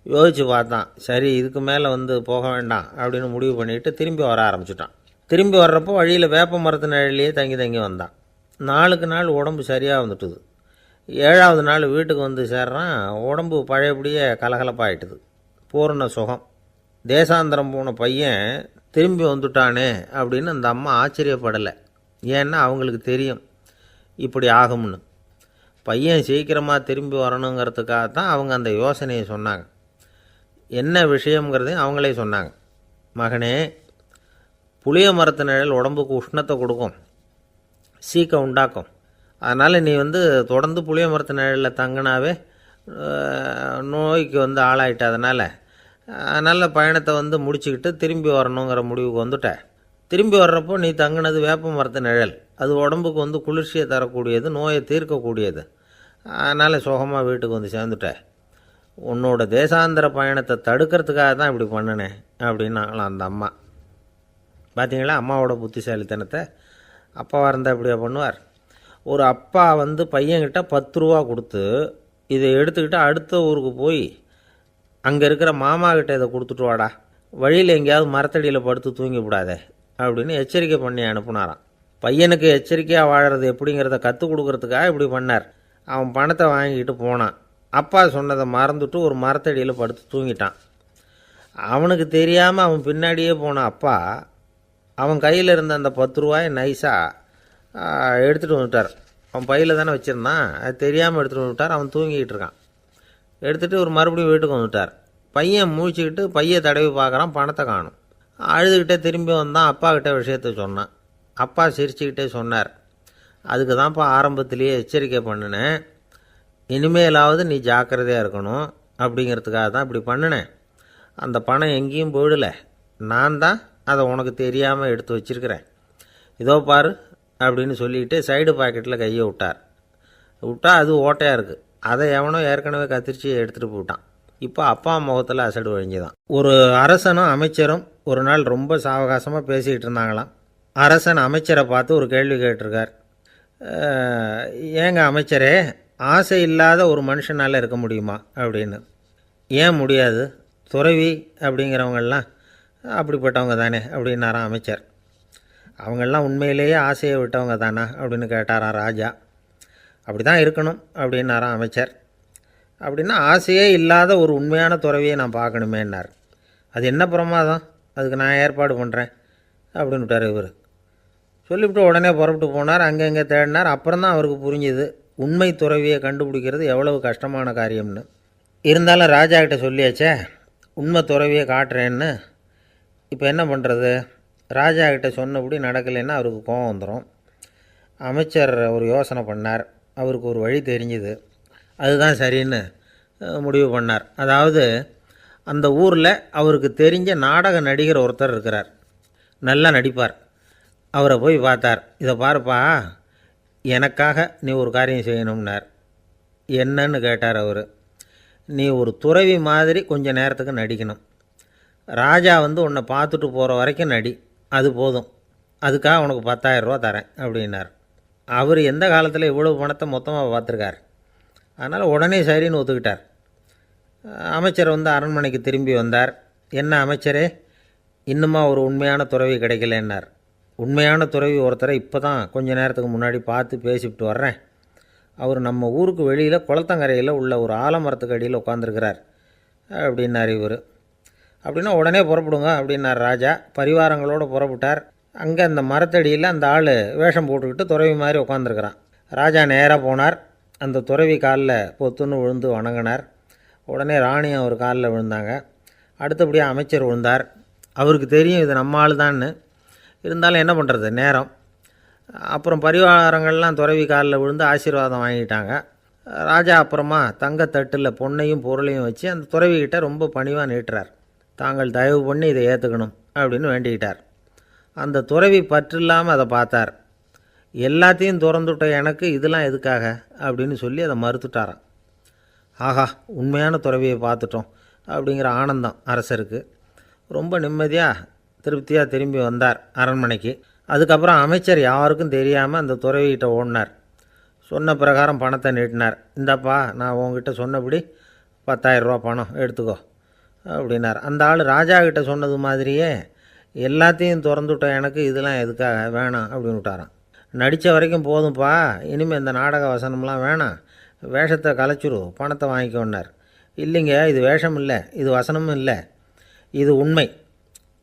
யோசித்து பார்த்தான். சரி, இதுக்கு மேலே போக வேண்டாம் அப்படின்னு முடிவு பண்ணிவிட்டு திரும்பி வர ஆரம்பிச்சிட்டான். திரும்பி வர்றப்போ வழியில் வேப்ப மரத்து நிழல்லையே தங்கி வந்தான். நாளுக்கு நாள் உடம்பு சரியாக வந்துட்டுது. 7ஆவது நாள் வீட்டுக்கு சேர்றான். உடம்பு பழையபடியே கலகலப்பாயிட்டுது. பூர்ண சுகம். தேசாந்திரம் போன பையன் திரும்பி வந்துட்டானே அப்படின்னு அந்த அம்மா ஆச்சரியப்படலை. ஏன்னா அவங்களுக்கு தெரியும் இப்படி ஆகும்னு. பையன் சீக்கிரமாக திரும்பி வரணுங்கிறதுக்காக தான் அவங்க அந்த யோசனையை சொன்னாங்க. என்ன விஷயங்கிறதையும் அவங்களே சொன்னாங்க. மகனே, புளிய மரத்து நிழல் உடம்புக்கு உஷ்ணத்தை கொடுக்கும், சீக்கம் உண்டாக்கும். அதனால் நீ தொடர்ந்து புளிய மரத்து நிழலில் தங்கினாவே நோய்க்கு ஆளாயிட்ட. அதனால் பயணத்தை முடிச்சுக்கிட்டு திரும்பி வரணுங்கிற முடிவுக்கு வந்துட்ட. திரும்பி வர்றப்போ நீ தங்கினது வேப்ப மரத்து நிழல். அது உடம்புக்கு வந்து குளிர்ச்சியை தரக்கூடியது, நோயை தீர்க்கக்கூடியது. அதனால் சுகமாக வீட்டுக்கு வந்து சேர்ந்துட்ட. உன்னோட தேசாந்திர பயணத்தை தடுக்கிறதுக்காக தான் இப்படி பண்ணினேன் அப்படின்னாங்களாம் அந்த அம்மா. பார்த்தீங்களா அம்மாவோட புத்திசாலித்தனத்தை? அப்பாவாக இருந்தால் இப்படியா பண்ணுவார்? ஒரு அப்பா வந்து பையன்கிட்ட 10 ரூபா கொடுத்து இதை எடுத்துக்கிட்டு அடுத்த ஊருக்கு போய் அங்கே இருக்கிற மாமா கிட்ட இதை கொடுத்துட்டு வாடா, வழியில் எங்கேயாவது மரத்தடியில் படுத்து தூங்கி விடாதே அப்படின்னு எச்சரிக்கை பண்ணி அனுப்புனாராம். பையனுக்கு எச்சரிக்கையாக வாழறது எப்படிங்கிறத கற்றுக் கொடுக்கறதுக்காக இப்படி பண்ணார். அவன் பணத்தை வாங்கிக்கிட்டு போனான். அப்பா சொன்னதை மறந்துட்டு ஒரு மரத்தடியில் படுத்து தூங்கிட்டான். அவனுக்கு தெரியாமல் அவன் பின்னாடியே போன அப்பா அவன் கையில் இருந்த அந்த 10 ரூபாயை நைஸாக எடுத்துகிட்டு வந்துட்டார். அவன் பையில் தானே வச்சுருந்தான், அது தெரியாமல் எடுத்துகிட்டு வந்துட்டார். அவன் தூங்கிக்கிட்டு இருக்கான். எடுத்துகிட்டு ஒரு மறுபடியும் வீட்டுக்கு வந்துட்டார். பையன் முழிச்சுக்கிட்டு பையை தடவி பார்க்குறான், பணத்தை காணும். அழுதுகிட்டே திரும்பி வந்தான். அப்பா கிட்ட விஷயத்த சொன்னான். அப்பா சிரிச்சுக்கிட்டே சொன்னார், அதுக்கு தான்ப்பா ஆரம்பத்திலேயே எச்சரிக்கை பண்ணினேன், இனிமேலாவது நீ ஜாக்கிரதையாக இருக்கணும் அப்படிங்கிறதுக்காக தான் இப்படி பண்ணினேன். அந்த பணம் எங்கேயும் போயிடலை, நான் தான் அதை உனக்கு தெரியாமல் எடுத்து வச்சிருக்கிறேன். இதோ பாரு அப்படின்னு சொல்லிக்கிட்டு சைடு பாக்கெட்டில் கையை விட்டா அது ஓட்டையாக இருக்குது. அதை எவனோ ஏற்கனவே கத்திரிச்சு எடுத்துகிட்டு போயிட்டான். இப்போ அப்பா முகத்தில் அசடு வழிஞ்சுதான். ஒரு அரசனும் அமைச்சரும் ஒரு நாள் ரொம்ப சாவகாசமாக பேசிக்கிட்டு இருந்தாங்களாம். அரசன் அமைச்சரை பார்த்து ஒரு கேள்வி கேட்டிருக்கார். ஏங்க அமைச்சரே, ஆசை இல்லாத ஒரு மனுஷனால் இருக்க முடியுமா அப்படின்னு. ஏன் முடியாது, துறவி அப்படிங்கிறவங்கெல்லாம் அப்படிப்பட்டவங்க தானே அப்படின்னாராம் அமைச்சர். அவங்கெல்லாம் உண்மையிலேயே ஆசையை விட்டவங்க தானா அப்படின்னு கேட்டாராம் ராஜா. அப்படி தான் இருக்கணும் அப்படின்னாராம் அமைச்சர். அப்படின்னா ஆசையே இல்லாத ஒரு உண்மையான துறவியை நான் பார்க்கணுமேன்னார். அது என்ன பிரமாதம், அதுக்கு நான் ஏற்பாடு பண்ணுறேன் அப்படின்னு விட்டார் இவர். சொல்லிவிட்டு உடனே புறப்பட்டு போனார். அங்கே தேடினார். அப்புறம் தான் அவருக்கு புரிஞ்சுது உண்மை துறவியை கண்டுபிடிக்கிறது எவ்வளவு கஷ்டமான காரியம்னு. இருந்தாலும் ராஜா கிட்ட சொல்லியாச்சே உண்மை துறவியை காட்டுறேன்னு. இப்போ என்ன பண்ணுறது? ராஜா கிட்ட சொன்னபடி நடக்கலைன்னா அவருக்கு கோபம் வந்துடும். அமைச்சர் ஒரு யோசனை பண்ணார். அவருக்கு ஒரு வழி தெரிஞ்சுது. அதுதான் சரின்னு முடிவு பண்ணார். அதாவது அந்த ஊரில் அவருக்கு தெரிஞ்ச நாடக நடிகர் ஒருத்தர் இருக்கிறார், நல்லா நடிப்பார். அவரை போய் பார்த்தார். இதை பாருப்பா, எனக்காக நீ ஒரு காரியம் செய்யணும்னார். என்னன்னு கேட்டார் அவர். நீ ஒரு துறவி மாதிரி கொஞ்சம் நேரத்துக்கு நடிக்கணும். ராஜா வந்து உன்னை பார்த்துட்டு போகிற வரைக்கும் நடி, அது போதும். அதுக்காக உனக்கு 10,000 ரூபா தரேன் அப்படின்னார். அவர் எந்த காலத்தில் இவ்வளோ பணத்தை மொத்தமாக பார்த்துருக்கார். அதனால் உடனே சரின்னு ஒத்துக்கிட்டார். அமைச்சர் வந்து அரண்மனைக்கு திரும்பி வந்தார். என்ன அமைச்சரே, இன்னுமா ஒரு உண்மையான துறவி கிடைக்கலன்னார். உண்மையான துறவி ஒருத்தரை இப்போ தான் கொஞ்ச நேரத்துக்கு முன்னாடி பார்த்து பேசிவிட்டு வர்றேன். அவர் நம்ம ஊருக்கு வெளியில் குளத்தங்கரையில் உள்ள ஒரு ஆலமரத்துக்கு அடியில் உட்காந்துருக்கிறார் அப்படின்னார் இவர். அப்படின்னா உடனே புறப்படுங்க அப்படின்னார் ராஜா. பரிவாரங்களோடு புறப்பட்டார். அங்கே அந்த மரத்தடியில் அந்த ஆள் வேஷம் போட்டுக்கிட்டு துறவி மாதிரி உட்காந்துருக்கிறான். ராஜா நேராக போனார். அந்த துறவி காலில் பொத்துன்னு விழுந்து வணங்கினார். உடனே ராணியும் அவர் காலில் விழுந்தாங்க. அடுத்தபடியாக அமைச்சர் விழுந்தார். அவருக்கு தெரியும் இது நம்ம ஆள் தான்னு. இருந்தாலும் என்ன பண்ணுறது, நேரம். அப்புறம் பரிவாரங்கள்லாம் துறவி காலில் விழுந்து ஆசீர்வாதம் வாங்கிட்டாங்க. ராஜா அப்புறமா தங்கத்தட்டில் பொன்னையும் பொருளையும் வச்சு அந்த துறவிக்கிட்ட ரொம்ப பணிவாக நீட்டுறார். தாங்கள் தயவு பண்ணி இதை ஏற்றுக்கணும் அப்படின்னு வேண்டிக்கிட்டார். அந்த துறவி பற்றில்லாமல் அதை பார்த்தார். எல்லாத்தையும் திறந்துவிட்ட எனக்கு இதெல்லாம் எதுக்காக அப்படின்னு சொல்லி அதை மறுத்துட்டாராம். ஆஹா, உண்மையான துறவியை பார்த்துட்டோம் அப்படிங்கிற ஆனந்தம் அரசருக்கு. ரொம்ப நிம்மதியாக திருப்தியாக திரும்பி வந்தார் அரண்மனைக்கு. அதுக்கப்புறம் அமைச்சர் யாருக்கும் தெரியாமல் அந்த துறவிகிட்ட ஓடினார். சொன்ன பிரகாரம் பணத்தை நீட்டினார். இந்தாப்பா, நான் உங்ககிட்ட சொன்னபடி 10,000 ரூபா பணம் எடுத்துக்கோ அப்படின்னார். அந்த ஆள் ராஜா கிட்ட சொன்னது மாதிரியே எல்லாத்தையும் திறந்துவிட்ட எனக்கு இதெல்லாம் எதுக்காக வேணாம் அப்படின்னு விட்டாரான். நடித்த வரைக்கும் போதும்ப்பா, இனிமேல் இந்த நாடக வசனம்லாம் வேணாம், வேஷத்தை கலைச்சிரு, பணத்தை வாங்கிக்கோன்னார். இல்லைங்க, இது வேஷம் இல்லை, இது வசனமும் இல்லை, இது உண்மை.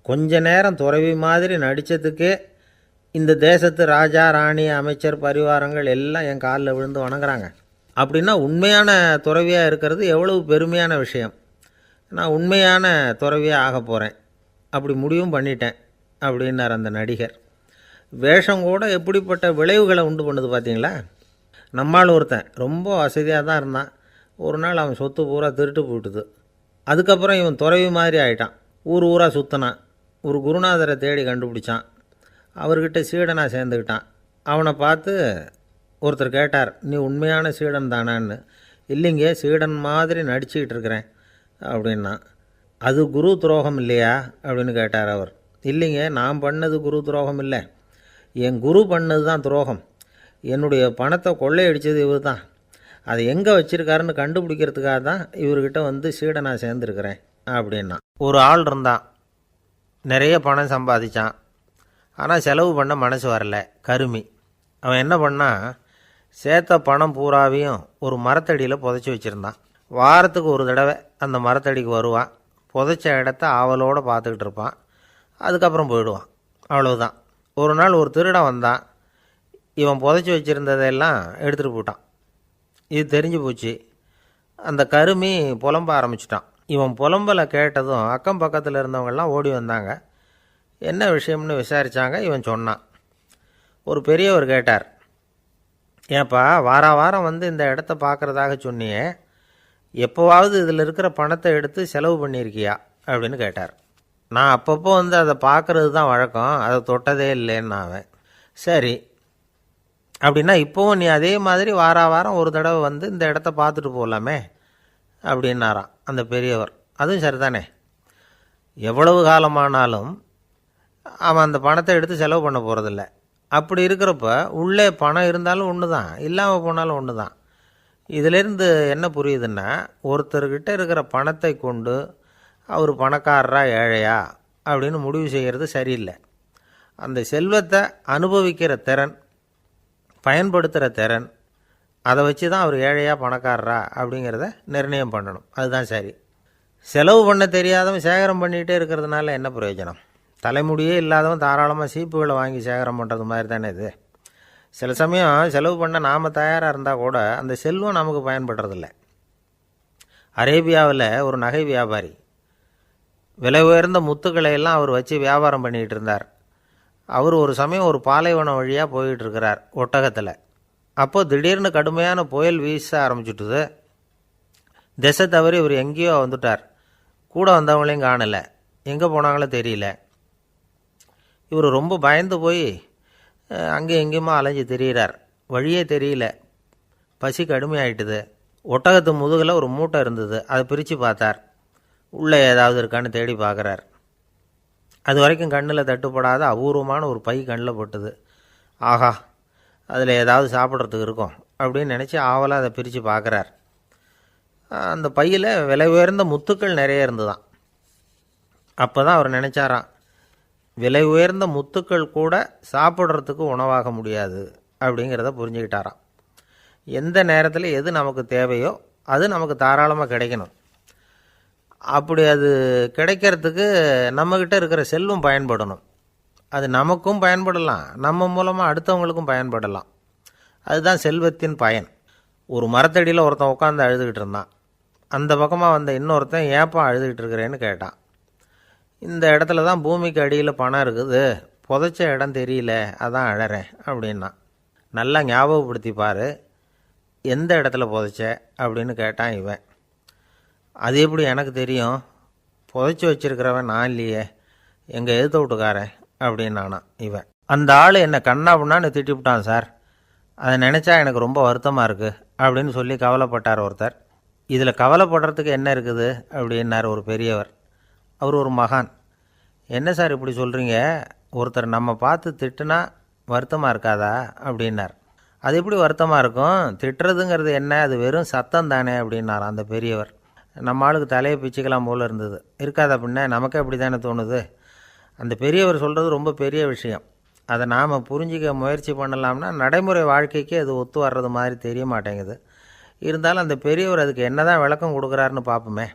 கொஞ்ச நேரம் துறவி மாதிரி நடித்ததுக்கே இந்த தேசத்து ராஜா, ராணி, அமைச்சர், பரிவாரங்கள் எல்லாம் என் காலில் விழுந்து வணங்குறாங்க. அப்படின்னா உண்மையான துறவியாக இருக்கிறது எவ்வளவு பெருமையான விஷயம். நான் உண்மையான துறவியாக ஆக போகிறேன், அப்படி முடிவும் பண்ணிட்டேன் அப்படின்னார் அந்த நடிகர். வேஷம் கூட எப்படிப்பட்ட விளைவுகளை உண்டு பண்ணுது பார்த்தீங்களா. நம்மால் ஒருத்தன் ரொம்ப வசதியாக தான் இருந்தான். ஒரு நாள் அவன் சொத்து பூரா திருட்டு போயிட்டுது. அதுக்கப்புறம் இவன் துறவி மாதிரி ஆகிட்டான். ஊர் ஊராக சுற்றினான். ஒரு குருநாதரை தேடி கண்டுபிடிச்சான். அவர்கிட்ட சீடனாக சேர்ந்துக்கிட்டான். அவனை பார்த்து ஒருத்தர் கேட்டார், நீ உண்மையான சீடன் தானான்னு. இல்லைங்க, சீடன் மாதிரி நடிச்சுக்கிட்டு இருக்கிறேன் அப்படின்னா. அது குரு துரோகம் இல்லையா அப்படின்னு கேட்டார் அவர். இல்லைங்க, நான் பண்ணது குரு துரோகம் இல்லை, என் குரு பண்ணது தான் துரோகம். என்னுடைய பணத்தை கொள்ளையடித்தது இவர் தான். அதை எங்கே வச்சுருக்காருன்னு கண்டுபிடிக்கிறதுக்காக தான் இவர்கிட்ட வந்து சீடனாக சேர்ந்துருக்கிறேன் அப்படின்னா. ஒரு ஆள் இருந்தான், நிறைய பணம் சம்பாதிச்சான். ஆனால் செலவு பண்ண மனசு வரல, கருமி. அவன் என்ன பண்ணான், சேர்த்த பணம் பூராவையும் ஒரு மரத்தடியில் புதைச்சி வச்சுருந்தான். வாரத்துக்கு ஒரு தடவை அந்த மரத்தடிக்கு வருவான், புதைச்ச இடத்த ஆவலோடு பார்த்துக்கிட்டு இருப்பான், அதுக்கப்புறம் போயிடுவான். அவ்வளவுதான். ஒரு நாள் ஒரு திருடன் வந்தான், இவன் புதைச்சி வச்சுருந்ததெல்லாம் எடுத்துகிட்டு போட்டான். இது தெரிஞ்சு போச்சு. அந்த கருமி புலம்ப ஆரம்பிச்சிட்டான். இவன் புலம்பலை கேட்டதும் அக்கம் பக்கத்தில் இருந்தவங்கெல்லாம் ஓடி வந்தாங்க. என்ன விஷயம்னு விசாரித்தாங்க. இவன் சொன்னான். ஒரு பெரியவர் கேட்டார், ஏன்ப்பா வாரம் வந்து இந்த இடத்த பார்க்குறதாக சொன்னியே, எப்போவாவது இதில் இருக்கிற பணத்தை எடுத்து செலவு பண்ணியிருக்கியா அப்படின்னு கேட்டார். நான் அப்பப்போ வந்து அதை பார்க்குறது தான் வழக்கம், அதை தொட்டதே இல்லைன்னு அவன். சரி, அப்படின்னா இப்போவும் நீ அதே மாதிரி வாரம் ஒரு தடவை வந்து இந்த இடத்த பார்த்துட்டு போகலாமே அப்படின்னாராம் அந்த பெரியவர். அதுவும் சரிதானே, எவ்வளவு காலமானாலும் அவன் அந்த பணத்தை எடுத்து செலவு பண்ண போகிறதில்ல. அப்படி இருக்கிறப்ப உள்ளே பணம் இருந்தாலும் ஒன்று தான், இல்லாமல் போனாலும் ஒன்று தான். இதிலேருந்து என்ன புரியுதுன்னா, ஒருத்தர்கிட்ட இருக்கிற பணத்தை கொண்டு அவர் பணக்காரரா ஏழையா அப்படின்னு முடிவு செய்கிறது சரியில்லை. அந்த செல்வத்தை அனுபவிக்கிற திறன், பயன்படுத்துகிற திறன், அதை வச்சு தான் அவர் ஏழையா பணக்காரரா அப்படிங்கிறத நிர்ணயம் பண்ணணும். அதுதான் சரி. செலவு பண்ண தெரியாதவன் சேகரம் பண்ணிகிட்டே இருக்கிறதுனால என்ன பிரயோஜனம்? தலைமுடியே இல்லாதவன் தாராளமாக சீப்புகளை வாங்கி சேகரம் பண்ணுறது மாதிரி தானே இது. சில சமயம் செலவு பண்ண நாம் தயாராக இருந்தால் கூட அந்த செல்வம் நமக்கு பயன்படுறதில்ல. அரேபியாவில் ஒரு நகை வியாபாரி விலை உயர்ந்த முத்துக்களை எல்லாம் அவர் வச்சு வியாபாரம் பண்ணிகிட்டு இருந்தார். அவர் ஒரு சமயம் ஒரு பாலைவனம் வழியாக போயிட்டு இருக்கிறார் ஒட்டகத்தில். அப்போது திடீர்னு கடுமையான புயல் வீச ஆரம்பிச்சுட்டுது. திசை தவறி இவர் எங்கேயோ வந்துட்டார். கூட வந்தவங்களையும் காணலை, எங்கே போனாங்களோ தெரியல. இவர் ரொம்ப பயந்து போய் அங்கே எங்கேயுமா அலைஞ்சு திரியிறார். வழியே தெரியல, பசி கடுமையாயிட்டுது. ஒட்டகத்து முதுகில் ஒரு மூட்டை இருந்தது, அதை பிரித்து பார்த்தார். உள்ளே ஏதாவது இருக்கான்னு தேடி பார்க்குறார். அது வரைக்கும் கண்ணில் தட்டுப்படாத அபூர்வமான ஒரு பை கண்ணில் பட்டுது. ஆஹா, அதில் ஏதாவது சாப்பிட்றதுக்கு இருக்கும் அப்படின்னு நினச்சி ஆவலாக அதை பிரித்து பார்க்குறார். அந்த பையில் விலை உயர்ந்த முத்துக்கள் நிறைய இருந்துதான். அப்போ தான் அவர் நினச்சாராம், விலை உயர்ந்த முத்துக்கள் கூட சாப்பிட்றதுக்கு உணவாக முடியாது அப்படிங்கிறத புரிஞ்சுக்கிட்டாராம். எந்த நேரத்தில் எது நமக்கு தேவையோ அது நமக்கு தாராளமாக கிடைக்கணும். அப்படி அது கிடைக்கிறதுக்கு நம்மக்கிட்ட இருக்கிற செல்வம் பயன்படணும். அது நமக்கும் பயன்படலாம், நம்ம மூலமாக அடுத்தவங்களுக்கும் பயன்படலாம். அதுதான் செல்வத்தின் பயன். ஒரு மரத்தடியில் ஒருத்தன் உட்காந்து அழுதுகிட்டு இருந்தான். அந்த பக்கமாக வந்த இன்னொருத்தன் ஏப்பா அழுதுகிட்டு இருக்கிறேன்னு கேட்டான். இந்த இடத்துல தான் பூமிக்கு அடியில் பணம் இருக்குது, புதைச்ச இடம் தெரியல, அதான் அழறேன் அப்படின்னா. நல்லா ஞாபகப்படுத்தி பாரு, எந்த இடத்துல புதைச்ச அப்படின்னு கேட்டான் இவன். அது எப்படி எனக்கு தெரியும், புதைச்சி வச்சிருக்கிறவன் நான் இல்லையே, எங்கள் எதிர்த்த வீட்டுக்காரன் அப்படின்னானா இவன். அந்த ஆள் என்னை கண்ணா புண்ணான்னு திட்டிவிட்டான் சார், அதை நினச்சா எனக்கு ரொம்ப வருத்தமாக இருக்குது அப்படின்னு சொல்லி கவலைப்பட்டார் ஒருத்தர். இதில் கவலைப்படுறதுக்கு என்ன இருக்குது அப்படின்னார் ஒரு பெரியவர். அவர் ஒரு மகான். என்ன சார் இப்படி சொல்கிறீங்க, ஒருத்தர் நம்ம பார்த்து திட்டுனா வருத்தமாக இருக்காதா அப்படின்னார். அது எப்படி வருத்தமாக இருக்கும், திட்டுறதுங்கிறது என்ன, அது வெறும் சத்தம் தானே அப்படின்னார் அந்த பெரியவர். நம்ம ஆளுக்கு தலையை பிச்சுக்கலாம் போல் இருந்தது. இருக்காது அப்படின்னா நமக்கே அப்படி தானே தோணுது. அந்த பெரியவர் சொல்கிறது ரொம்ப பெரிய விஷயம். அதை நாம் புரிஞ்சிக்க முயற்சி பண்ணலாம்னா நடைமுறை வாழ்க்கைக்கு அது ஒத்து வர்றது மாதிரி தெரிய மாட்டேங்குது. இருந்தாலும் அந்த பெரியவர் அதுக்கு என்ன தான் விளக்கம் கொடுக்குறாருன்னு பார்ப்போமே.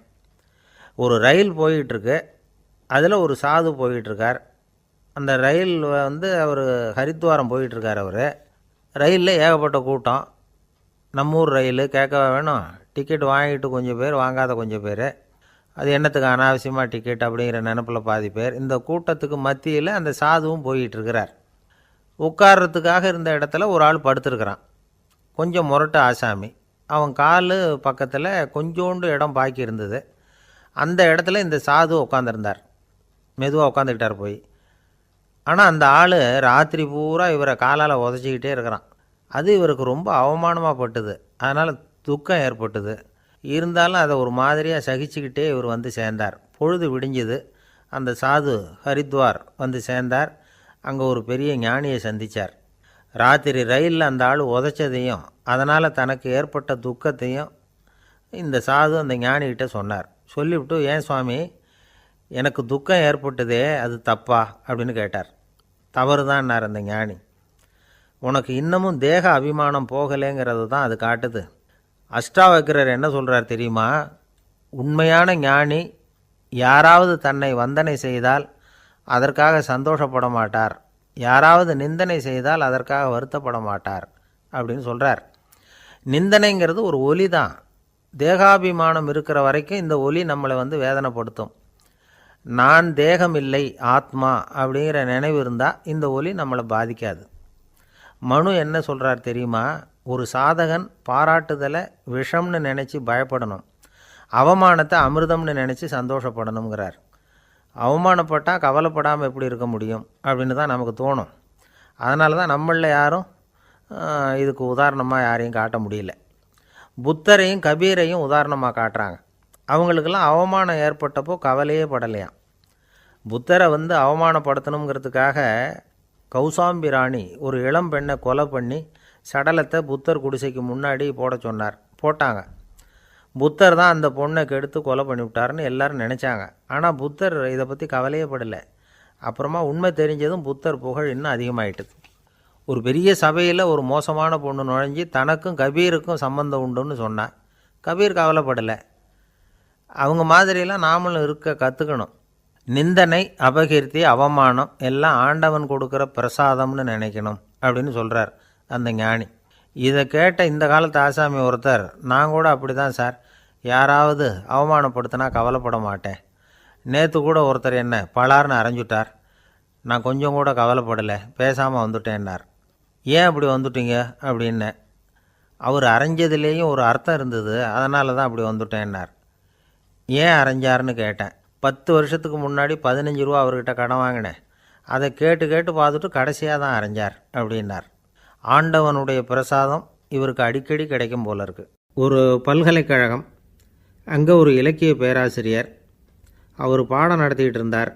ஒரு ரயில் போயிட்டுருக்கு, அதில் ஒரு சாது போயிட்டுருக்கார். அந்த ரயில் வந்து அவர் ஹரித்வாரம் போயிட்டுருக்கார். அவர் ரயிலில் ஏகப்பட்ட கூட்டம். நம்ம ஊர் ரயில் கேட்கவா வேணும், டிக்கெட் வாங்கிட்டு கொஞ்சம் பேர், வாங்காத கொஞ்சம் பேர். அது என்னத்துக்கு அனாவசியமாக டிக்கெட் அப்படிங்கிற நினப்பில் பாதி பேர். இந்த கூட்டத்துக்கு மத்தியில் அந்த சாதுவும் போயிட்டுருக்கிறார். உட்கார்றதுக்காக இருந்த இடத்துல ஒரு ஆள் படுத்துருக்கிறான், கொஞ்சம் முரட்டு ஆசாமி. அவன் கால் பக்கத்தில் கொஞ்சோண்டு இடம் பாக்கி இருந்தது. அந்த இடத்துல இந்த சாது உட்காந்துருந்தார். மெதுவாக உட்காந்துக்கிட்டார் போய். ஆனால் அந்த ஆள் ராத்திரி பூரா இவரை காலால் உதச்சிக்கிட்டே இருக்கிறான். அது இவருக்கு ரொம்ப அவமானமாக பட்டுது. அதனால் துக்கம் ஏற்பட்டுது. இருந்தாலும் அதை ஒரு மாதிரியாக சகிச்சுக்கிட்டே இவர் வந்து சேர்ந்தார். பொழுது விடிஞ்சுது. அந்த சாது ஹரித்வார் வந்து சேர்ந்தார். அங்கே ஒரு பெரிய ஞானியை சந்தித்தார். ராத்திரி ரயிலில் அந்த ஆள் உதைச்சதையும் அதனால் தனக்கு ஏற்பட்ட துக்கத்தையும் இந்த சாது அந்த ஞானிகிட்ட சொன்னார். சொல்லிவிட்டு, ஏன் சுவாமி, எனக்கு துக்கம் ஏற்பட்டதே அது தப்பா அப்படின்னு கேட்டார். தவறு தான்னார் அந்த ஞானி. உனக்கு இன்னமும் தேக அபிமானம் போகலைங்கிறது தான் அது காட்டுது. அஷ்டாவக்கிரர் என்ன சொல்கிறார் தெரியுமா? உண்மையான ஞானி யாராவது தன்னை வந்தனை செய்தால் அதற்காக சந்தோஷப்பட மாட்டார், யாராவது நிந்தனை செய்தால் அதற்காக வருத்தப்பட மாட்டார் அப்படின்னு சொல்கிறார். நிந்தனைங்கிறது ஒரு ஒலி தான். தேகாபிமானம் இருக்கிற வரைக்கும் இந்த ஒலி நம்மளை வந்து வேதனைப்படுத்தும். நான் தேகம் இல்லை, ஆத்மா அப்படிங்கிற நினைவு இருந்தால் இந்த ஒலி நம்மளை பாதிக்காது. மனு என்ன சொல்கிறார் தெரியுமா? ஒரு சாதகன் பாராட்டுதலை விஷம்னு நினச்சி பயப்படணும், அவமானத்தை அமிர்தம்னு நினச்சி சந்தோஷப்படணுங்கிறார். அவமானப்பட்டால் கவலைப்படாமல் எப்படி இருக்க முடியும் அப்படின்னு தான் நமக்கு தோணும். அதனால தான் நம்மளில் யாரும் இதுக்கு உதாரணமாக யாரையும் காட்ட முடியல. புத்தரையும் கபீரையும் உதாரணமாக காட்டுறாங்க. அவங்களுக்கெல்லாம் அவமானம் ஏற்பட்டப்போ கவலையே படலையாம். புத்தரை வந்து அவமானப்படுத்தணுங்கிறதுக்காக கௌசாம்பி ராணி ஒரு இளம் பெண்ணை கொலை பண்ணி சடலத்தை புத்தர் குடிசைக்கு முன்னாடி போட சொன்னார். போட்டாங்க. புத்தர் தான் அந்த பொண்ணை கெடுத்து கொலை பண்ணிவிட்டாருன்னு எல்லாரும் நினச்சாங்க. ஆனால் புத்தர் இதை பற்றி கவலையே படலை. அப்புறமா உண்மை தெரிஞ்சதும் புத்தர் புகழ் இன்னும் அதிகமாகிட்டுது. ஒரு பெரிய சபையில் ஒரு மோசமான பொண்ணு நுழைஞ்சி தனக்கும் கபீருக்கும் சம்பந்தம் உண்டுன்னு சொன்னான். கபீர் கவலைப்படலை. அவங்க மாதிரியெல்லாம் நாமளும் இருக்க கற்றுக்கணும். நிந்தனை, அபகீர்த்தி, அவமானம் எல்லாம் ஆண்டவன் கொடுக்குற பிரசாதம்னு நினைக்கணும் அப்படின்னு சொல்கிறார் அந்த ஞானி. இதை கேட்ட இந்த காலத்து ஆசாமி ஒருத்தர், நான் கூட அப்படி தான் சார், யாராவது அவமானப்படுத்தினா கவலைப்பட மாட்டேன். நேற்று கூட ஒருத்தர் என்ன பலார்னு அரைஞ்சுட்டார், நான் கொஞ்சம் கூட கவலைப்படலை, பேசாமல் வந்துட்டேன்னார். ஏன் அப்படி வந்துட்டீங்க அப்படின்னு. அவர் அரைஞ்சதுலேயும் ஒரு அர்த்தம் இருந்தது, அதனால தான் அப்படி வந்துட்டேன்னார். ஏன் அரைஞ்சாருன்னு கேட்டேன். 10 வருஷத்துக்கு முன்னாடி 15 ரூபா அவர்கிட்ட கடன் வாங்கினேன், அதை கேட்டு கேட்டு பார்த்துட்டு கடைசியாக தான் அரைஞ்சார் அப்படின்னார். ஆண்டவனுடைய பிரசாதம் இவருக்கு அடிக்கடி கிடைக்கும் போல இருக்குது. ஒரு பல்கலைக்கழகம், அங்கே ஒரு இலக்கிய பேராசிரியர், அவர் பாடம் நடத்திக்கிட்டு இருந்தார்.